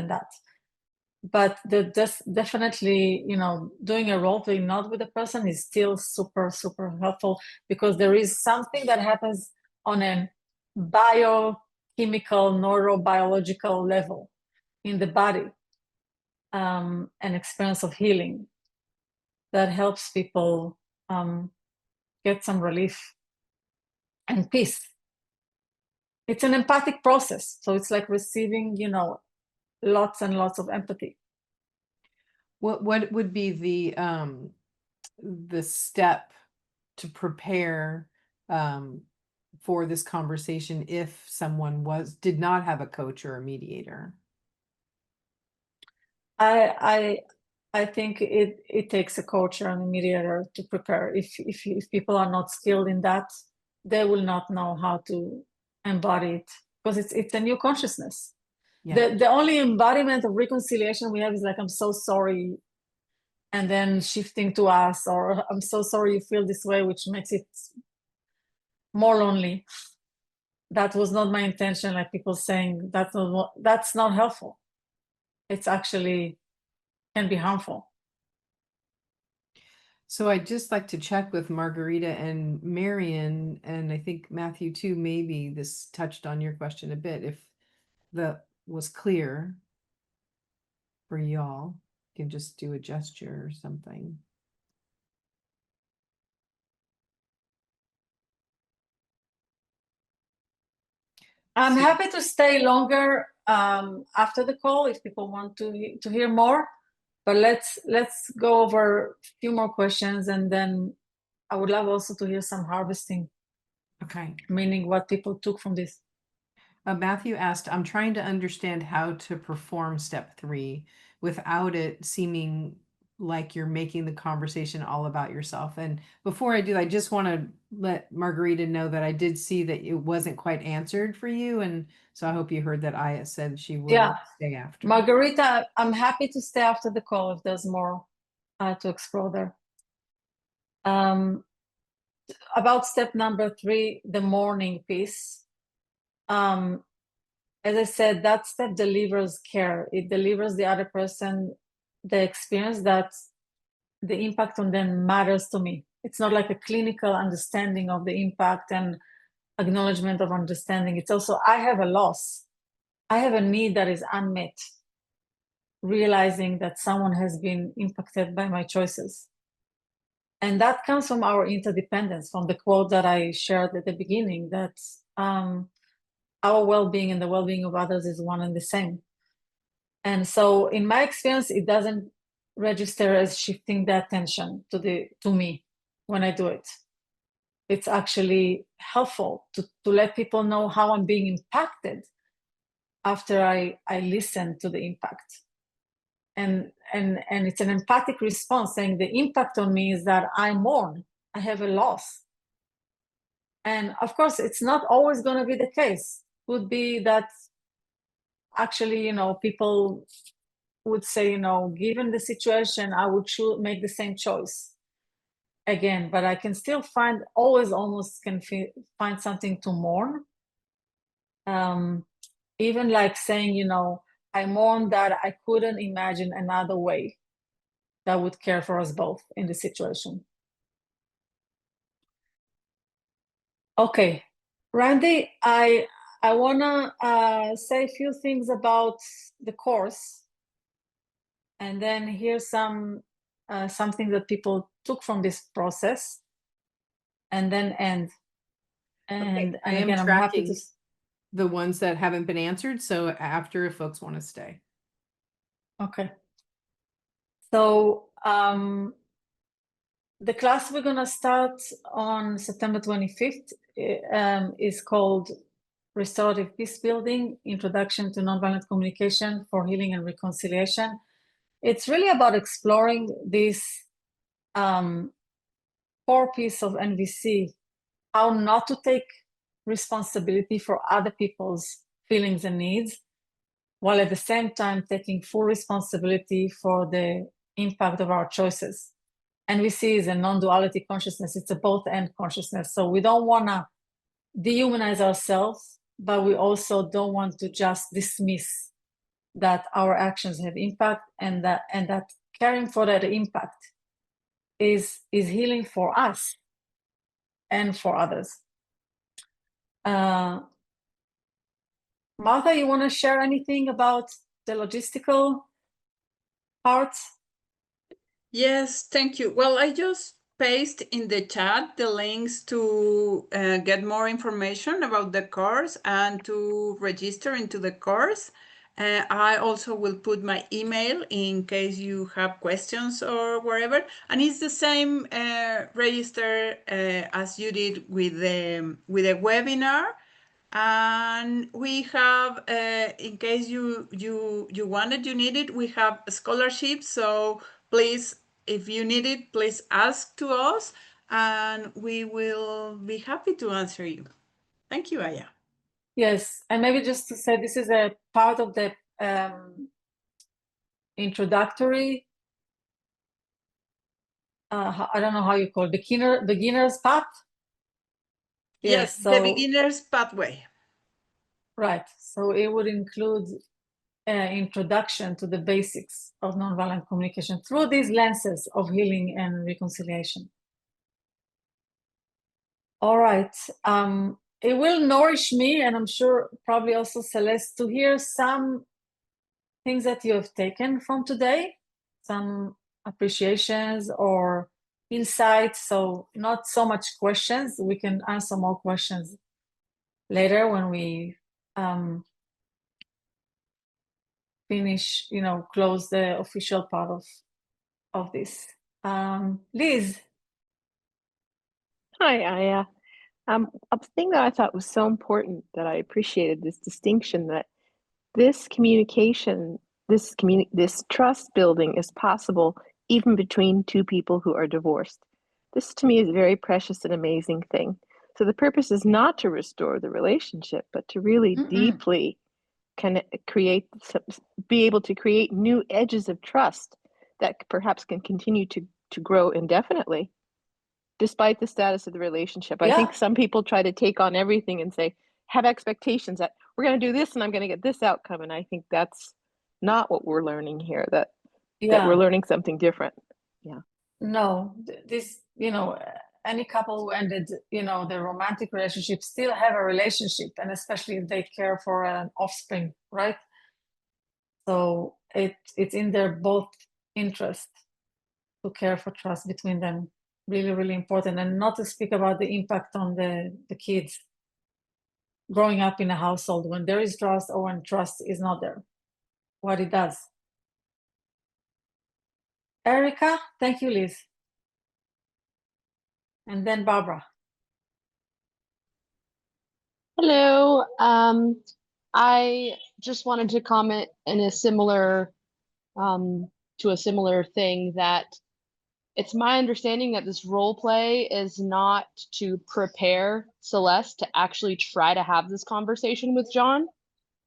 that. But definitely, doing a role play not with a person is still super, super helpful, because there is something that happens on a biochemical, neurobiological level in the body, an experience of healing that helps people get some relief and peace. It's an empathic process. So it's like receiving, lots and lots of empathy. What would be the step to prepare for this conversation if someone did not have a coach or a mediator? I think it takes a coach and a mediator to prepare. If people are not skilled in that, they will not know how to embody it, because it's a new consciousness. Yeah. The only embodiment of reconciliation we have is like, I'm so sorry, and then shifting to us, or I'm so sorry you feel this way, which makes it more lonely. That was not my intention. Like people saying that's not helpful. It's actually can be harmful. So I'd just like to check with Margarita and Marion, and I think Matthew too, maybe this touched on your question a bit, if that was clear for y'all. You can just do a gesture or something. I'm happy to stay longer after the call if people want to hear more. But let's go over a few more questions, and then I would love also to hear some harvesting. Okay. Meaning what people took from this. Matthew asked, I'm trying to understand how to perform step 3 without it seeming like you're making the conversation all about yourself. And before I do, I just want to let Margarita know that I did see that it wasn't quite answered for you. And so I hope you heard that I said she would stay after. Margarita, I'm happy to stay after the call if there's more to explore there. About step number 3, the mourning piece. As I said, that step delivers care. It delivers the other person the experience that the impact on them matters to me. It's not like a clinical understanding of the impact and acknowledgement of understanding. It's also, I have a loss. I have a need that is unmet. Realizing that someone has been impacted by my choices. And that comes from our interdependence, from the quote that I shared at the beginning, that our well-being and the well-being of others is one and the same. And so in my experience, it doesn't register as shifting the attention to me when I do it. It's actually helpful to let people know how I'm being impacted after I listen to the impact. And it's an empathic response, saying the impact on me is that I mourn, I have a loss. And of course, it's not always going to be the case. Would be that actually, people would say, given the situation, I would make the same choice again. But I can still almost find something to mourn. Even like saying, I mourn that I couldn't imagine another way that would care for us both in the situation. Okay, Randy, I wanna say a few things about the course, and then here's something that people took from this process. and then end. And, I am again, I'm happy to. tracking the ones that haven't been answered. So after, if folks want to stay. Okay. So the class we're going to start on September 25th is called Restorative Peace Building, Introduction to Nonviolent Communication for Healing and Reconciliation. It's really about exploring this core piece of NVC, how not to take responsibility for other people's feelings and needs, while at the same time taking full responsibility for the impact of our choices. NVC is a non-duality consciousness. It's a both-and consciousness. So we don't want to dehumanize ourselves, but we also don't want to just dismiss that our actions have impact, and that caring for that impact is healing for us and for others. Martha, you want to share anything about the logistical parts? Yes, thank you. Well, I just paste in the chat the links to get more information about the course and to register into the course. I also will put my email in case you have questions or whatever. And it's the same register as you did with the webinar. And we have, in case you wanted, you need it, we have scholarships. So please, if you need it, please ask to us, and we will be happy to answer you. Thank you, Aya. Yes, and maybe just to say, this is a part of the introductory, I don't know how you call it, beginner's path. Yes, So, the beginner's pathway. Right, so it would include introduction to the basics of nonviolent communication through these lenses of healing and reconciliation. All right, it will nourish me, and I'm sure probably also Celeste, to hear some things that you have taken from today, some appreciations or insights. So not so much questions. We can answer more questions later when we finish, close the official part of this. Liz. Hi, Aya. A thing that I thought was so important that I appreciated this distinction that this communication, this trust building is possible even between two people who are divorced. This to me is a very precious and amazing thing. So the purpose is not to restore the relationship, but to really deeply be able to create new edges of trust that perhaps can continue to grow indefinitely, despite the status of the relationship. I think some people try to take on everything and say, have expectations that we're going to do this and I'm going to get this outcome. And I think that's not what we're learning here, that we're learning something different. Yeah. No, this, any couple who ended, the romantic relationship still have a relationship, and especially if they care for an offspring, right? So it's in their both interest to care for trust between them. Really, really important. And not to speak about the impact on the kids growing up in a household when there is trust or when trust is not there, what it does. Erica, thank you, Liz. And then Barbara. Hello. I just wanted to comment in a similar to a similar thing, that it's my understanding that this role play is not to prepare Celeste to actually try to have this conversation with John,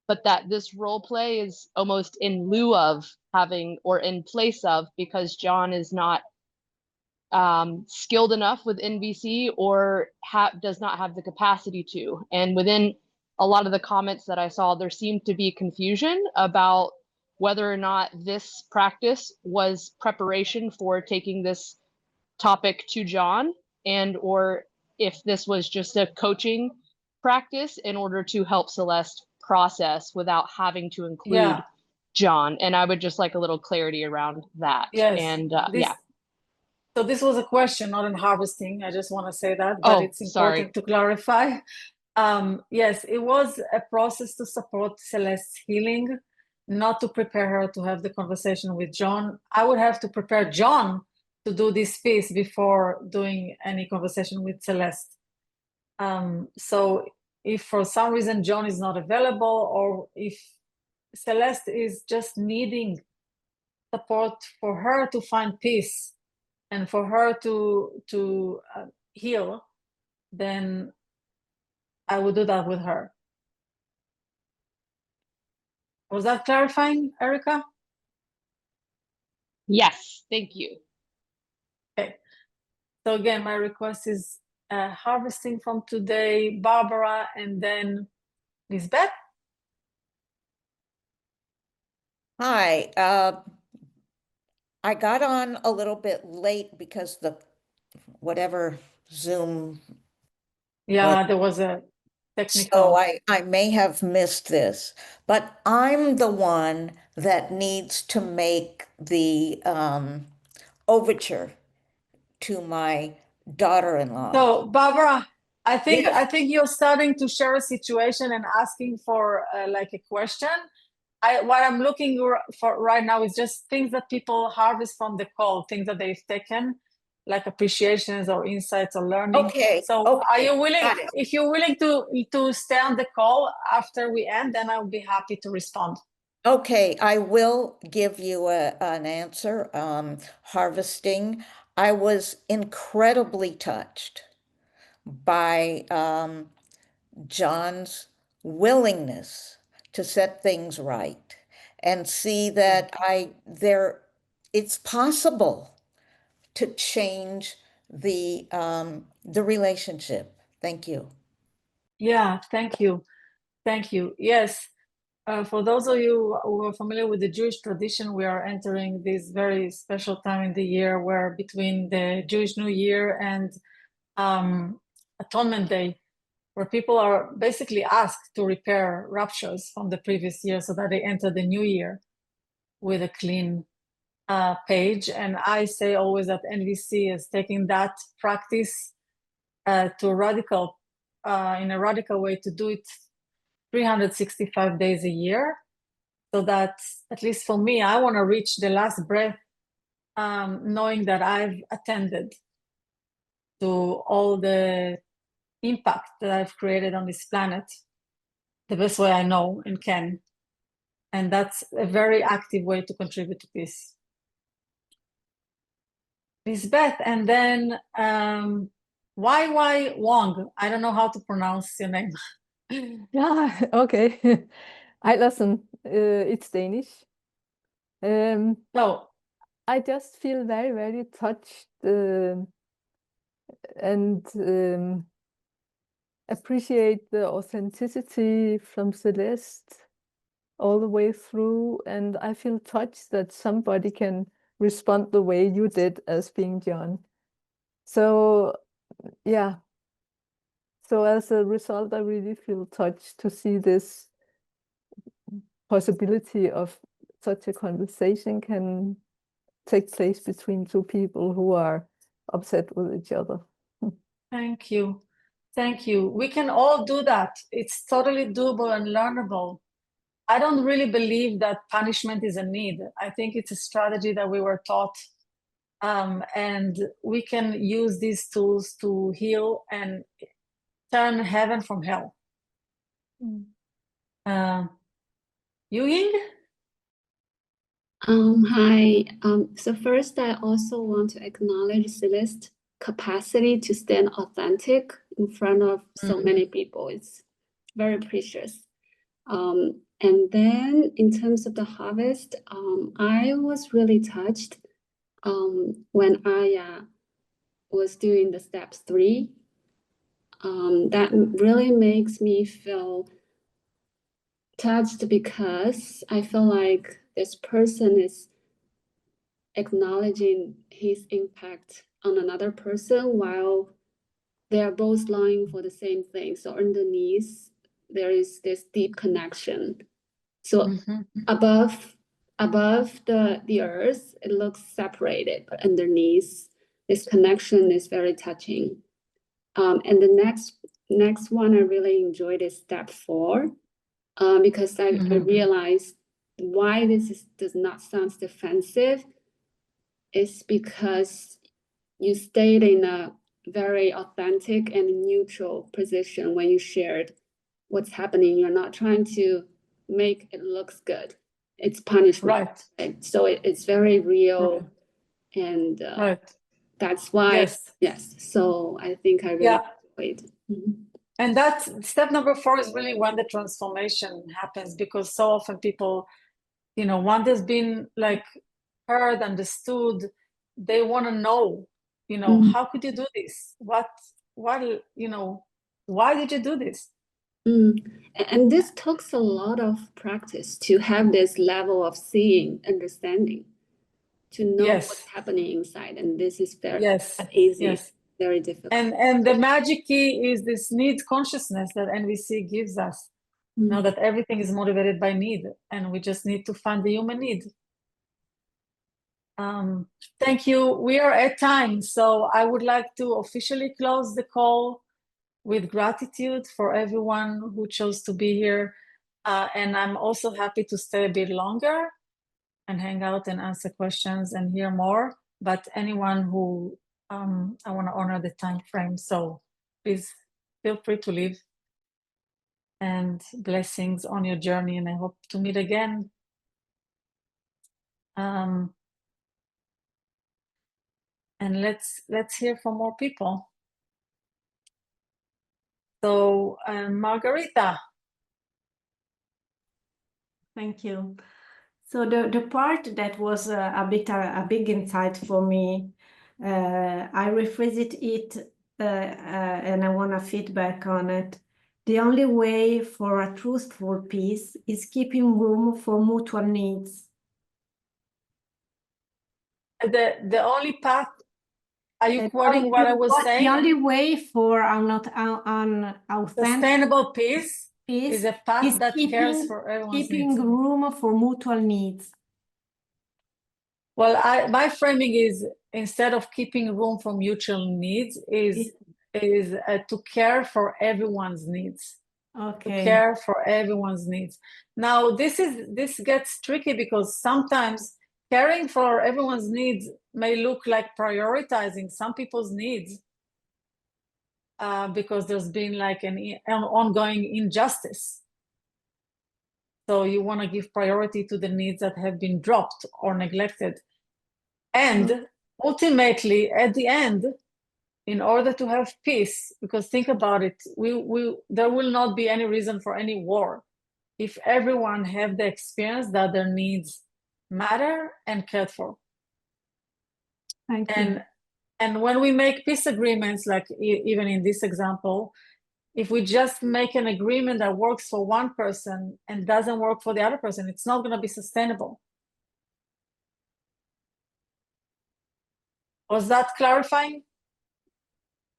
but that this role play is almost in lieu of having, or in place of, because John is not skilled enough with NVC or does not have the capacity to. And within a lot of the comments that I saw, there seemed to be confusion about whether or not this practice was preparation for taking this topic to John, and or if this was just a coaching practice in order to help Celeste process without having to include John. And I would just like a little clarity around that. Yes. And So this was a question, not in harvesting. I just want to say that, but Oh, it's sorry. important to clarify. Yes, it was a process to support Celeste's healing, not to prepare her to have the conversation with John. I would have to prepare John to do this piece before doing any conversation with Celeste. So if for some reason John is not available, or if Celeste is just needing support for her to find peace and for her to heal, then I would do that with her. Was that clarifying, Erica? Yes, thank you. Okay. So again, my request is harvesting from today, Barbara, and then Lisbeth. Hi, I got on a little bit late because the whatever Zoom, Yeah, there was a so technical. I may have missed this, but I'm the one that needs to make the overture to my daughter-in-law. So Barbara, I think Yes. you're starting to share a situation and asking for like a question. What I'm looking for right now is just things that people harvest from the call, things that they've taken, like appreciations or insights or learning. Okay, So are you willing, got it. if you're willing to stay on the call after we end, then I'll be happy to respond. Okay, I will give you an answer. Harvesting. I was incredibly touched by John's willingness to set things right and see that it's possible to change the relationship. Thank you. Yeah, thank you. Thank you. Yes. For those of you who are familiar with the Jewish tradition, we are entering this very special time in the year where between the Jewish New Year and Atonement Day, where people are basically asked to repair ruptures from the previous year so that they enter the new year with a clean page. And I say always that NVC is taking that practice to in a radical way to do it 365 days a year, so that at least for me, I want to reach the last breath knowing that I've attended to all the impact that I've created on this planet the best way I know and can. And that's a very active way to contribute to peace. Lisbeth, and then YY Wong. I don't know how to pronounce your name. Yeah, okay. I listen, it's Danish. So, I just feel very, very touched and appreciate the authenticity from Celeste all the way through. And I feel touched that somebody can respond the way you did as being John. So, yeah. So as a result, I really feel touched to see this possibility of such a conversation can take place between two people who are upset with each other. thank you. Thank you. We can all do that. It's totally doable and learnable. I don't really believe that punishment is a need. I think it's a strategy that we were taught. And we can use these tools to heal and turn heaven from hell. Yu Ying? Hi. So first, I also want to acknowledge Celeste's capacity to stand authentic in front of so many people. It's very precious. And then in terms of the harvest, I was really touched when I was doing the steps 3. That really makes me feel touched because I feel like this person is acknowledging his impact on another person while they are both longing for the same thing. So underneath, there is this deep connection. So above the earth, it looks separated, but underneath, this connection is very touching. And the next one I really enjoyed is step 4, because I realized why does not sound defensive is because you stayed in a very authentic and neutral position when you shared what's happening. You're not trying to make it looks good. It's punishment. Right? So it's very real. And that's why, yes. So I think I really enjoyed. And that step number 4 is really when the transformation happens, because so often people, you know, once there's been like heard, understood, they want to know, you know, how could you do this? What, you know, why did you do this? And this takes a lot of practice to have this level of seeing, understanding, to know what's happening inside. And this is very easy, very difficult. And the magic key is this need consciousness that NVC gives us. Know that everything is motivated by need, and we just need to find the human need. Thank you. We are at time, so I would like to officially close the call with gratitude for everyone who chose to be here. And I'm also happy to stay a bit longer and hang out and answer questions and hear more. But anyone who, I want to honor the time frame, so please feel free to leave. And blessings on your journey, and I hope to meet again. And let's hear from more people. So Margarita. Thank you. So the part that was a big insight for me, I rephrased it and I want a feedback on it. The only way for a truthful peace is keeping room for mutual needs. The only path, are you quoting what I was saying? The only way for an authentic sustainable peace is a path that cares for everyone's needs. Keeping room for mutual needs. Well, my framing is, instead of keeping room for mutual needs, is to care for everyone's needs. Okay. To care for everyone's needs. Now, this gets tricky because sometimes caring for everyone's needs may look like prioritizing some people's needs because there's been like an ongoing injustice. So you want to give priority to the needs that have been dropped or neglected. And ultimately, at the end, in order to have peace, because think about it, there will not be any reason for any war if everyone have the experience that their needs matter and cared for. Thank you. And when we make peace agreements, like even in this example, if we just make an agreement that works for one person and doesn't work for the other person, it's not going to be sustainable. Was that clarifying?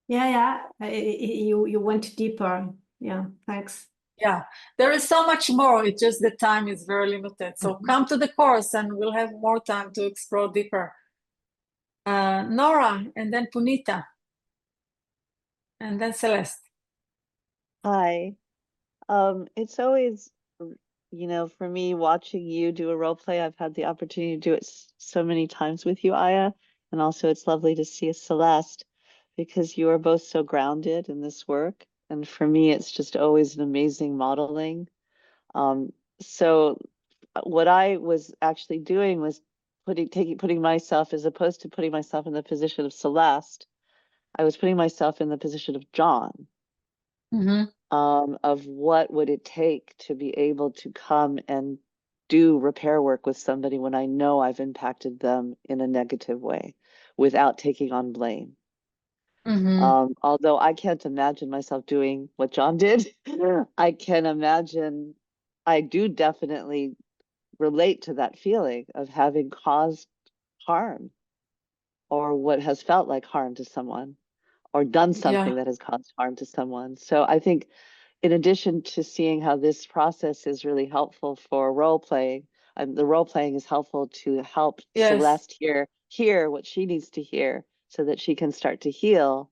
Yeah. You went deeper. Yeah, thanks. Yeah, there is so much more. It's just the time is very limited. So come to the course and we'll have more time to explore deeper. Nora, and then Punita, and then Celeste. Hi. It's always, you know, for me, watching you do a role play, I've had the opportunity to do it so many times with you, Aya. And also it's lovely to see Celeste, because you are both so grounded in this work. And for me, it's just always an amazing modeling. So what I was actually doing was putting myself, as opposed to putting myself in the position of Celeste, I was putting myself in the position of John. Of what would it take to be able to come and do repair work with somebody when I know I've impacted them in a negative way without taking on blame. Although I can't imagine myself doing what John did, I can imagine, I do definitely relate to that feeling of having caused harm or what has felt like harm to someone, or done something that has caused harm to someone. So I think, in addition to seeing how this process is really helpful for role playing, the role playing is helpful to help Celeste hear what she needs to hear, so that she can start to heal,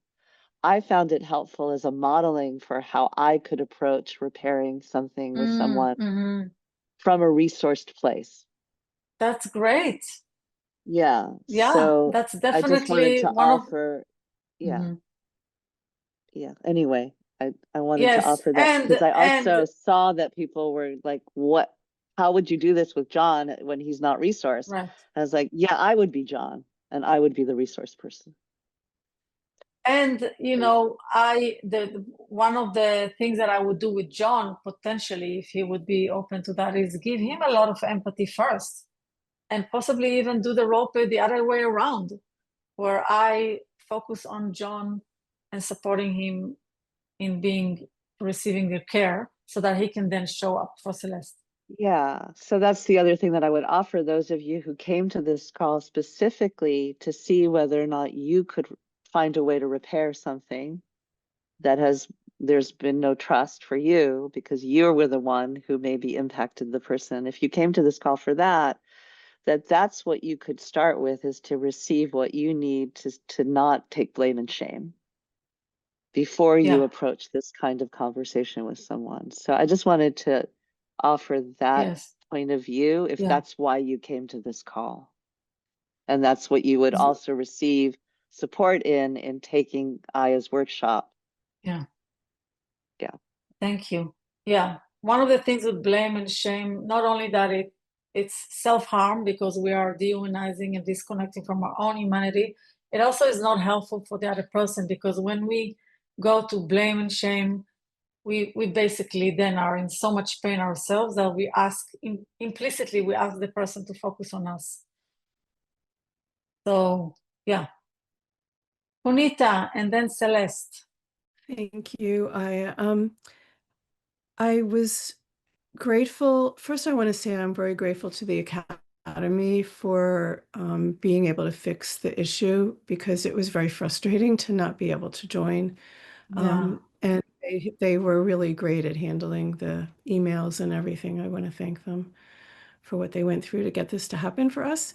I found it helpful as a modeling for how I could approach repairing something with someone from a resourced place. That's great. Yeah. Yeah, So that's I just wanted definitely to one of offer, yeah. Yeah. Anyway, I wanted to yes, offer that because I also saw that people were like, what, how would you do this with John when he's not resourced? right. I was like, yeah, I would be John and I would be the resource person. And you know, one of the things that I would do with John potentially, if he would be open to that, is give him a lot of empathy first, and possibly even do the role play the other way around, where I focus on John and supporting him in receiving the care, so that he can then show up for Celeste. Yeah, so that's the other thing that I would offer those of you who came to this call specifically to see whether or not you could find a way to repair something that there's been no trust for you because you were the one who maybe impacted the person. If you came to this call for that, that's what you could start with, is to receive what you need to not take blame and shame before you approach this kind of conversation with someone. So I just wanted to offer that point of view if that's why you came to this call. And that's what you would also receive support in taking Aya's workshop. Yeah. Yeah. Thank you. Yeah. One of the things with blame and shame, not only that it's self-harm because we are dehumanizing and disconnecting from our own humanity, it also is not helpful for the other person, because when we go to blame and shame, we basically then are in so much pain ourselves that we implicitly we ask the person to focus on us. So yeah. Punita and then Celeste. Thank you. I was grateful. First, I want to say I'm very grateful to the Academy for being able to fix the issue, because it was very frustrating to not be able to join. And they were really great at handling the emails and everything. I want to thank them for what they went through to get this to happen for us.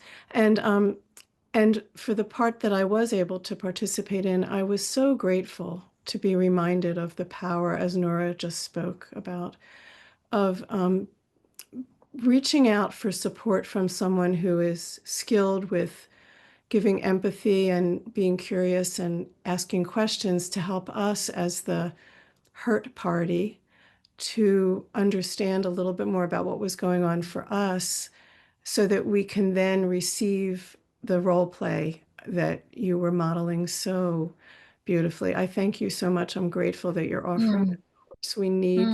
And for the part that I was able to participate in, I was so grateful to be reminded of the power, as Nora just spoke about, of reaching out for support from someone who is skilled with giving empathy and being curious and asking questions to help us as the hurt party to understand a little bit more about what was going on for us, so that we can then receive the role play that you were modeling so beautifully. I thank you so much. I'm grateful that you're offering it. So we need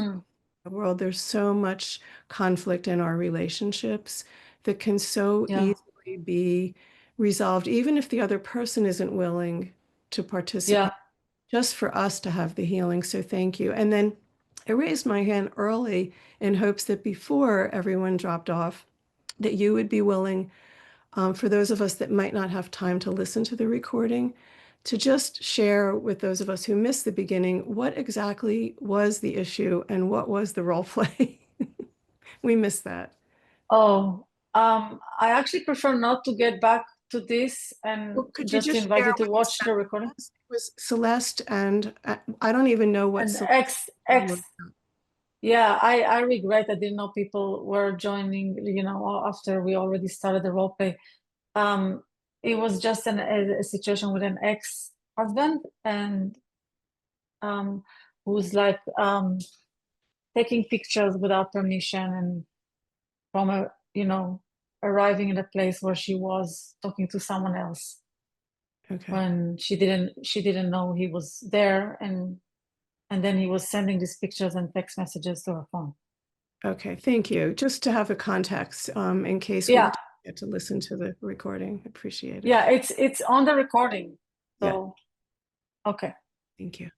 the world. There's so much conflict in our relationships that can so easily be resolved, even if the other person isn't willing to participate, just for us to have the healing. So thank you. And then I raised my hand early in hopes that before everyone dropped off, that you would be willing, for those of us that might not have time to listen to the recording, to just share with those of us who missed the beginning, what exactly was the issue and what was the role play? We missed that. Oh, I actually prefer not to get back to this, and could just you just invite share you to watch the recording. It was Celeste, and I don't even know what And Celeste. Yeah, I regret I didn't know people were joining, you know, after we already started the role play. It was just a situation with an ex-husband, and who's like taking pictures without permission, and from a, you know, arriving in a place where she was talking to someone else. Okay. When she didn't know he was there, and then he was sending these pictures and text messages to her phone. Okay, thank you. Just to have a context, in case we get to listen to the recording. Appreciate it. Yeah, it's on the recording. So okay. Thank you.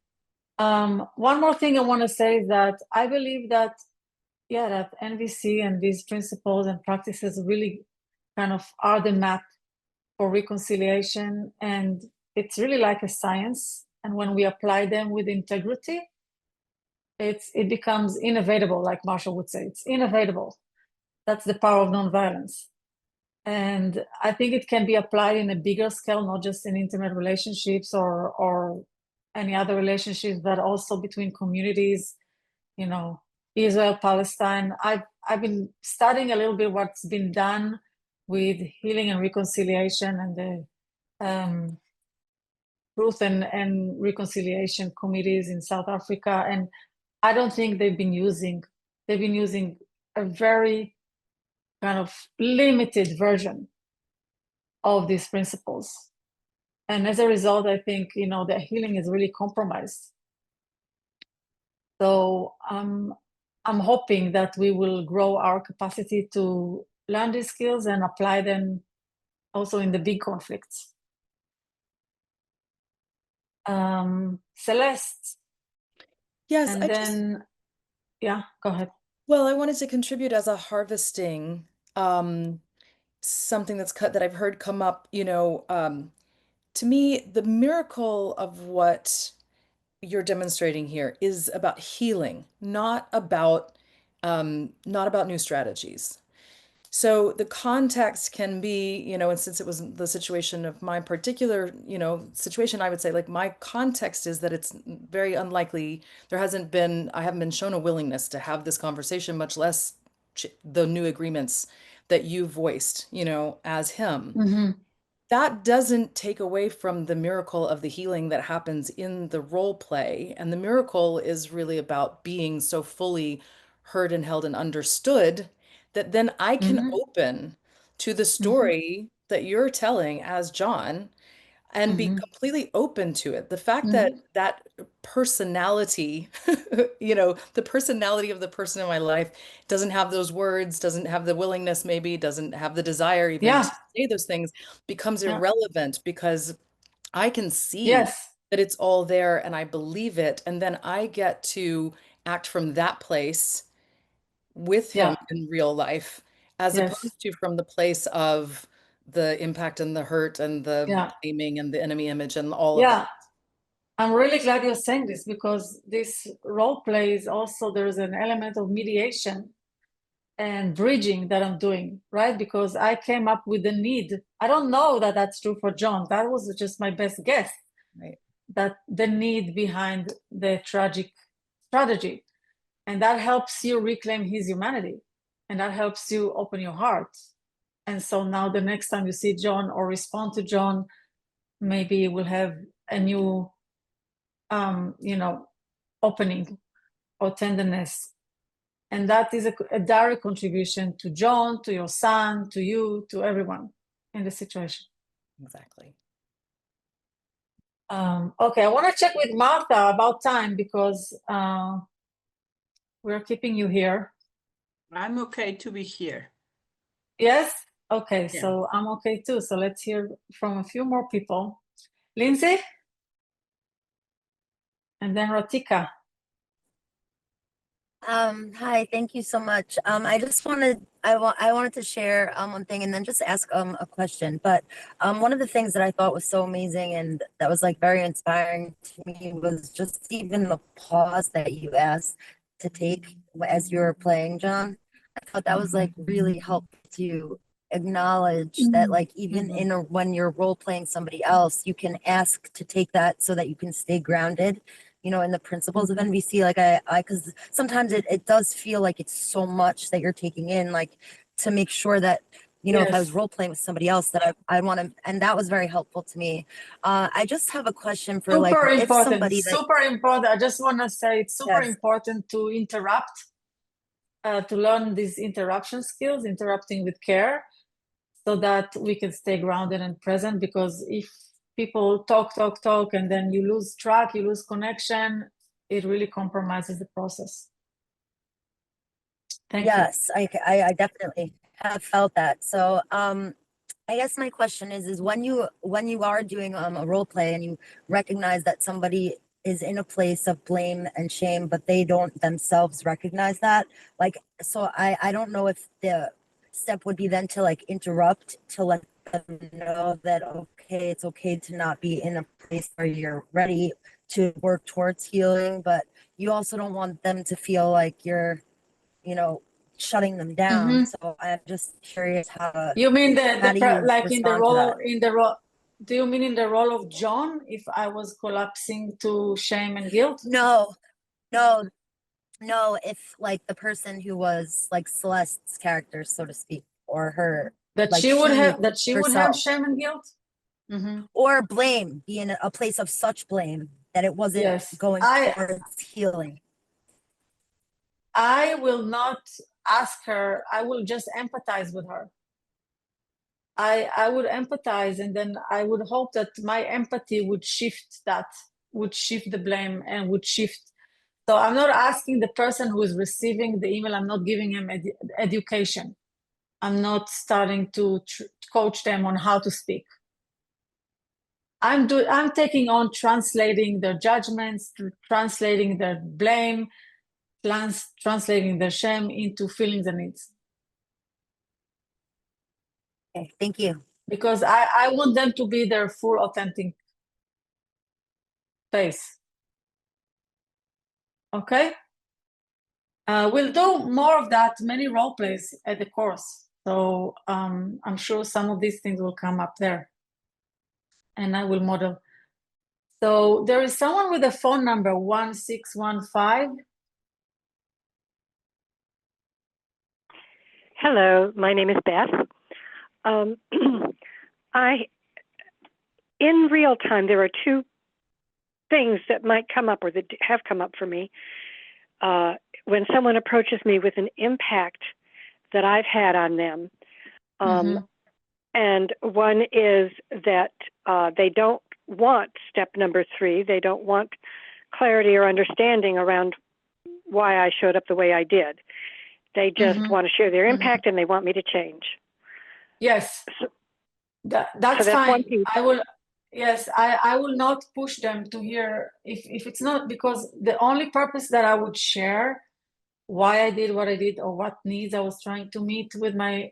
One more thing I want to say is that I believe that that NVC and these principles and practices really kind of are the map for reconciliation, and it's really like a science, and when we apply them with integrity, it becomes inevitable, like Marshall would say. It's inevitable. That's the power of nonviolence. And I think it can be applied in a bigger scale, not just in intimate relationships or any other relationships, but also between communities, you know, Israel, Palestine. I've been studying a little bit what's been done with healing and reconciliation and the truth and reconciliation committees in South Africa. And I don't think they've been using a very kind of limited version of these principles. And as a result, I think, you know, the healing is really compromised. So I'm hoping that we will grow our capacity to learn these skills and apply them also in the big conflicts. Celeste. Yes, And then, yeah, go ahead. Well, I wanted to contribute as a harvesting, something that I've heard come up, to me, the miracle of what you're demonstrating here is about healing, not about new strategies. So the context can be, and since it was the situation of my particular, situation, I would say like my context is that it's very unlikely. I haven't been shown a willingness to have this conversation, much less the new agreements that you voiced, as him. Mm-hmm. That doesn't take away from the miracle of the healing that happens in the role play. And the miracle is really about being so fully heard and held and understood that then I can open to the story that you're telling as John and be completely open to it. The fact that that personality, the personality of the person in my life doesn't have those words, doesn't have the willingness, maybe doesn't have the desire even to say those things, becomes irrelevant because I can see that it's all there and I believe it. And then I get to act from that place with him in real life, as opposed to from the place of the impact and the hurt and the blaming and the enemy image and all of that. I'm really glad you're saying this because this role play is also, there's an element of mediation and bridging that I'm doing, right? Because I came up with the need. I don't know that that's true for John. That was just my best guess. Right. That the need behind the tragic strategy. And that helps you reclaim his humanity. And that helps you open your heart. And so now the next time you see John or respond to John, maybe you will have a new, opening or tenderness. And that is a direct contribution to John, to your son, to you, to everyone in the situation. Exactly. Okay, I want to check with Martha about time because we're keeping you here. I'm okay to be here. Yes? Okay, so I'm okay too. So let's hear from a few more people. Lindsay? And then Ratika. Hi, thank you so much. I just wanted I wanted to share one thing and then just ask a question. But one of the things that I thought was so amazing and that was like very inspiring to me was just even the pause that you asked to take as you were playing, John. I thought that was like really helpful to acknowledge that like even when you're role playing somebody else, you can ask to take that so that you can stay grounded, in the principles of NVC. Like because sometimes it does feel like it's so much that you're taking in, like to make sure that, if I was role playing with somebody else that I want to, and that was very helpful to me. I just have a question for Super if important, somebody super important. I just want to say it's super important to interrupt, to learn these interruption skills, interrupting with care, so that we can stay grounded and present. Because if people talk, and then you lose track, you lose connection, it really compromises the process. Thank you. Yes, I definitely have felt that. So I guess my question is when you are doing a role play and you recognize that somebody is in a place of blame and shame, but they don't themselves recognize that, like, so I don't know if the step would be then to like interrupt to let them know that okay, it's okay to not be in a place where you're ready to work towards healing, but you also don't want them to feel like you're shutting them down. So I'm just curious how to, You mean how do you like in the respond to role that? do you mean in the role of John, if I was collapsing to shame and guilt? No, if like the person who was like Celeste's character, so to speak, or her, That like she would she have herself, shame and guilt? or blame, be in a place of such blame that it wasn't Yes. going towards healing. I will not ask her, I will just empathize with her. I would empathize, and then I would hope that my empathy would shift the blame and would shift. So I'm not asking the person who is receiving the email, I'm not giving him education. I'm not starting to coach them on how to speak. I'm taking on translating their judgments, translating their blame, translating their shame into feelings and needs. Okay, thank you. Because I want them to be their full authentic face. Okay? We'll do more of that, many role plays at the course. So I'm sure some of these things will come up there. And I will model. So there is someone with a phone number 1615. Hello, my name is Beth. In real time, there are two things that might come up, or that have come up for me. When someone approaches me with an impact that I've had on them, and one is that they don't want step number 3. They don't want clarity or understanding around why I showed up the way I did. They just want to share their impact, and they want me to change. Yes, so that's so fine. I will not push them to hear if it's not, because the only purpose that I would share why I did what I did or what needs I was trying to meet with my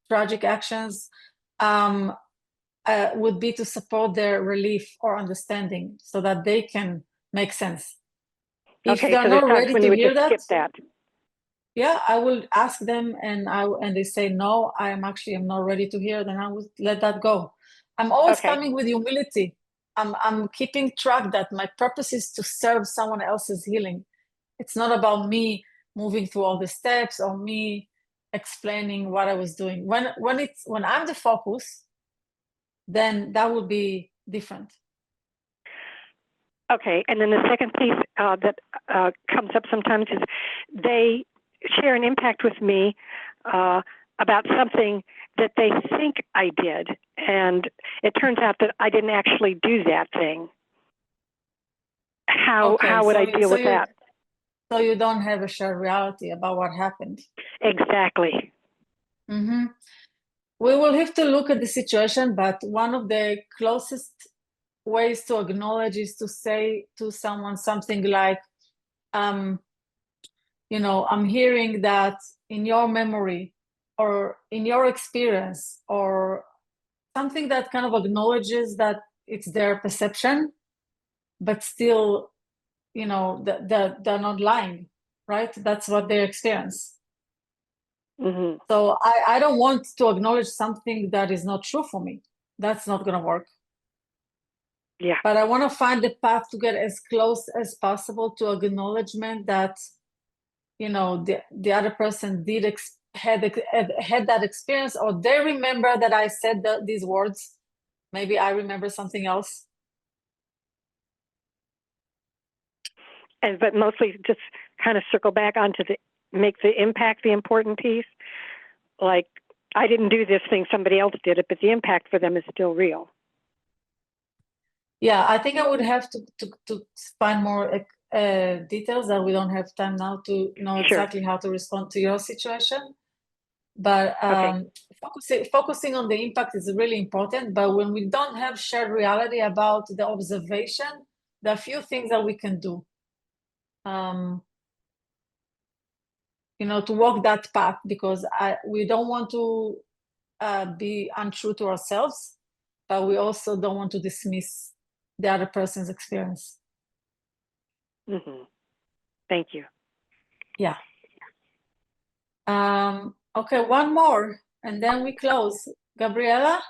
tragic actions would be to support their relief or understanding so that they can make sense. If Okay, they're so there's not times ready when to you would hear just skip that. yeah, I will ask them, and they say no, I'm not ready to hear, then I would let that go. I'm always coming with humility. I'm keeping track that my purpose is to serve someone else's healing. It's not about me moving through all the steps or me explaining what I was doing. When I'm the focus, then that would be different. Okay, and then the second piece that comes up sometimes is they share an impact with me about something that they think I did, and it turns out that I didn't actually do that thing. How would I deal with that? So you don't have a shared reality about what happened. Exactly. We will have to look at the situation, but one of the closest ways to acknowledge is to say to someone something like, I'm hearing that in your memory or in your experience, or something that kind of acknowledges that it's their perception, but still, they're not lying, right? That's what they experience. So I don't want to acknowledge something that is not true for me. That's not going to work. Yeah. But I want to find the path to get as close as possible to acknowledgement that, the other person had that experience, or they remember that I said these words. Maybe I remember something else. But mostly just kind of circle back onto make the impact the important piece. Like, I didn't do this thing, somebody else did it, but the impact for them is still real. Yeah, I think I would have to find more details that we don't have time now to know exactly how to respond to your situation. But focusing on the impact is really important. But when we don't have shared reality about the observation, there are a few things that we can do. To walk that path, because we don't want to be untrue to ourselves, but we also don't want to dismiss the other person's experience. Thank you. Yeah. Okay, one more, and then we close. Gabriela?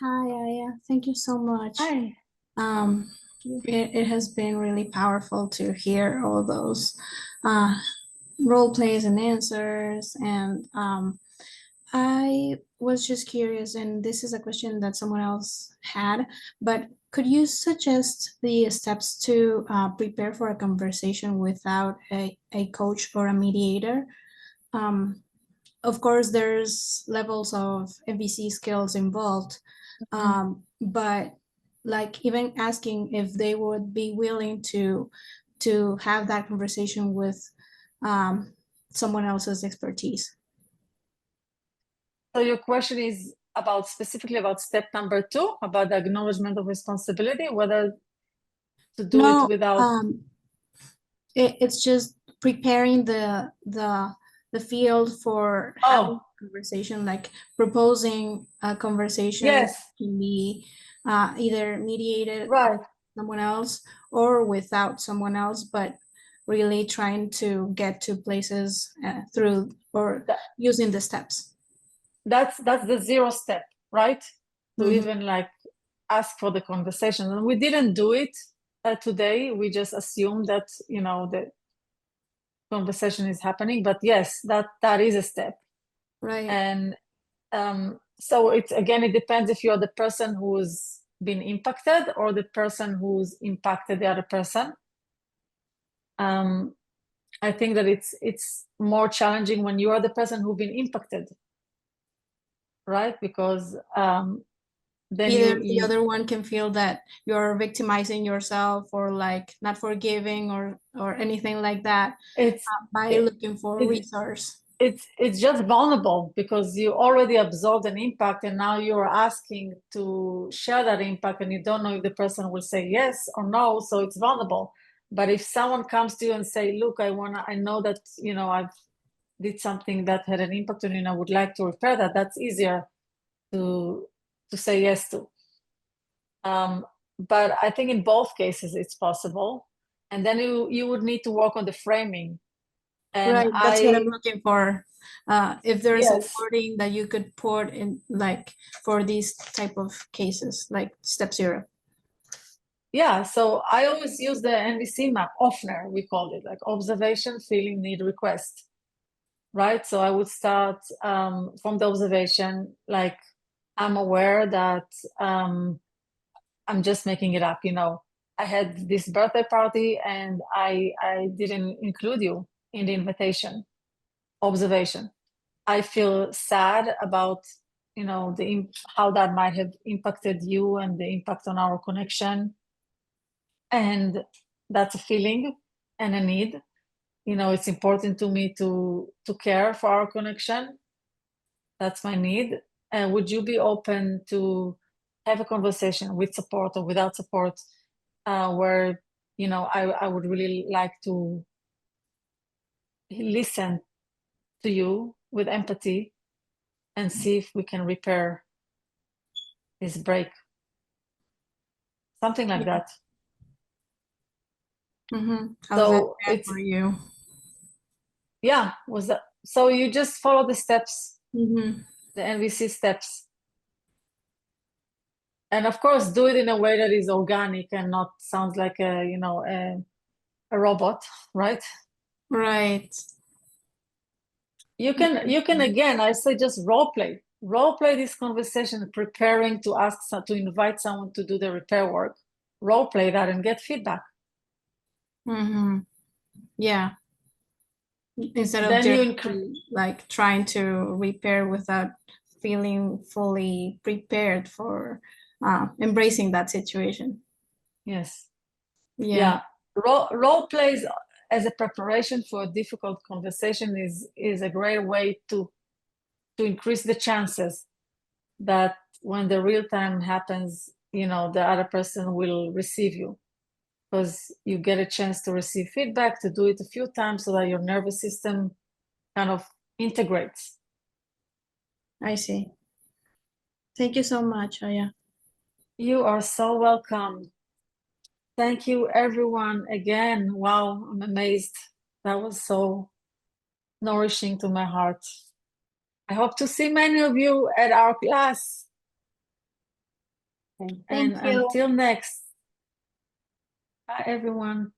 Hi, Aya. Thank you so much. Hi. It has been really powerful to hear all those role plays and answers. And I was just curious, and this is a question that someone else had, but could you suggest the steps to prepare for a conversation without a coach or a mediator? Of course, there's levels of NVC skills involved, but like even asking if they would be willing to have that conversation with someone else's expertise. So your question is about specifically about step number 2, about the acknowledgement of responsibility, whether to do it without. It's just preparing the field for having a conversation, like proposing a conversation. Yes. Can be either mediated right. by someone else or without someone else, but really trying to get to places through or using the steps. That's the 0 step, right? To even like ask for the conversation. And we didn't do it today. We just assumed that, you know, the conversation is happening, but yes, that is a step. Right. And so it's, again, it depends if you're the person who's been impacted or the person who's impacted the other person. I think that it's more challenging when you are the person who's been impacted, right? Because then either the other one can feel that you're victimizing yourself or like not forgiving or anything like that. It's by looking for a resource. It's just vulnerable because you already absorbed an impact and now you're asking to share that impact and you don't know if the person will say yes or no, so it's vulnerable. But if someone comes to you and say, look, I know that, you know, I've did something that had an impact on you and I would like to repair that, that's easier to say yes to. But I think in both cases it's possible. And then you would need to work on the framing. And right, that's what I'm looking for. If there's yes. a wording that you could put in, like for these type of cases, like step 0. Yeah, so I always use the NVC map, OFNER, we called it, like observation, feeling, need, request, right? So I would start from the observation, like I'm aware that I'm just making it up, you know. I had this birthday party and I didn't include you in the invitation. Observation. I feel sad about, you know, how that might have impacted you and the impact on our connection. And that's a feeling and a need. You know, it's important to me to care for our connection. That's my need. And would you be open to have a conversation with support or without support, where, you know, I would really like to listen to you with empathy and see if we can repair this break. Something like that. How's that for you? Yeah, was that so? You just follow the steps, the NVC steps, and of course, do it in a way that is organic and not sounds like a, you know, a robot, right? Right. You can again, I say, just role play this conversation, preparing to to invite someone to do the repair work. Role play that and get feedback. Yeah. Instead of then just like trying to repair without feeling fully prepared for embracing that situation. Yes. Yeah. Role plays as a preparation for a difficult conversation is a great way to increase the chances that when the real time happens, you know, the other person will receive you, because you get a chance to receive feedback, to do it a few times so that your nervous system kind of integrates. I see. Thank you so much, Aya. You are so welcome. Thank you, everyone, again. Wow, I'm amazed. That was so nourishing to my heart. I hope to see many of you at our class. Thank And you. until next, bye, everyone.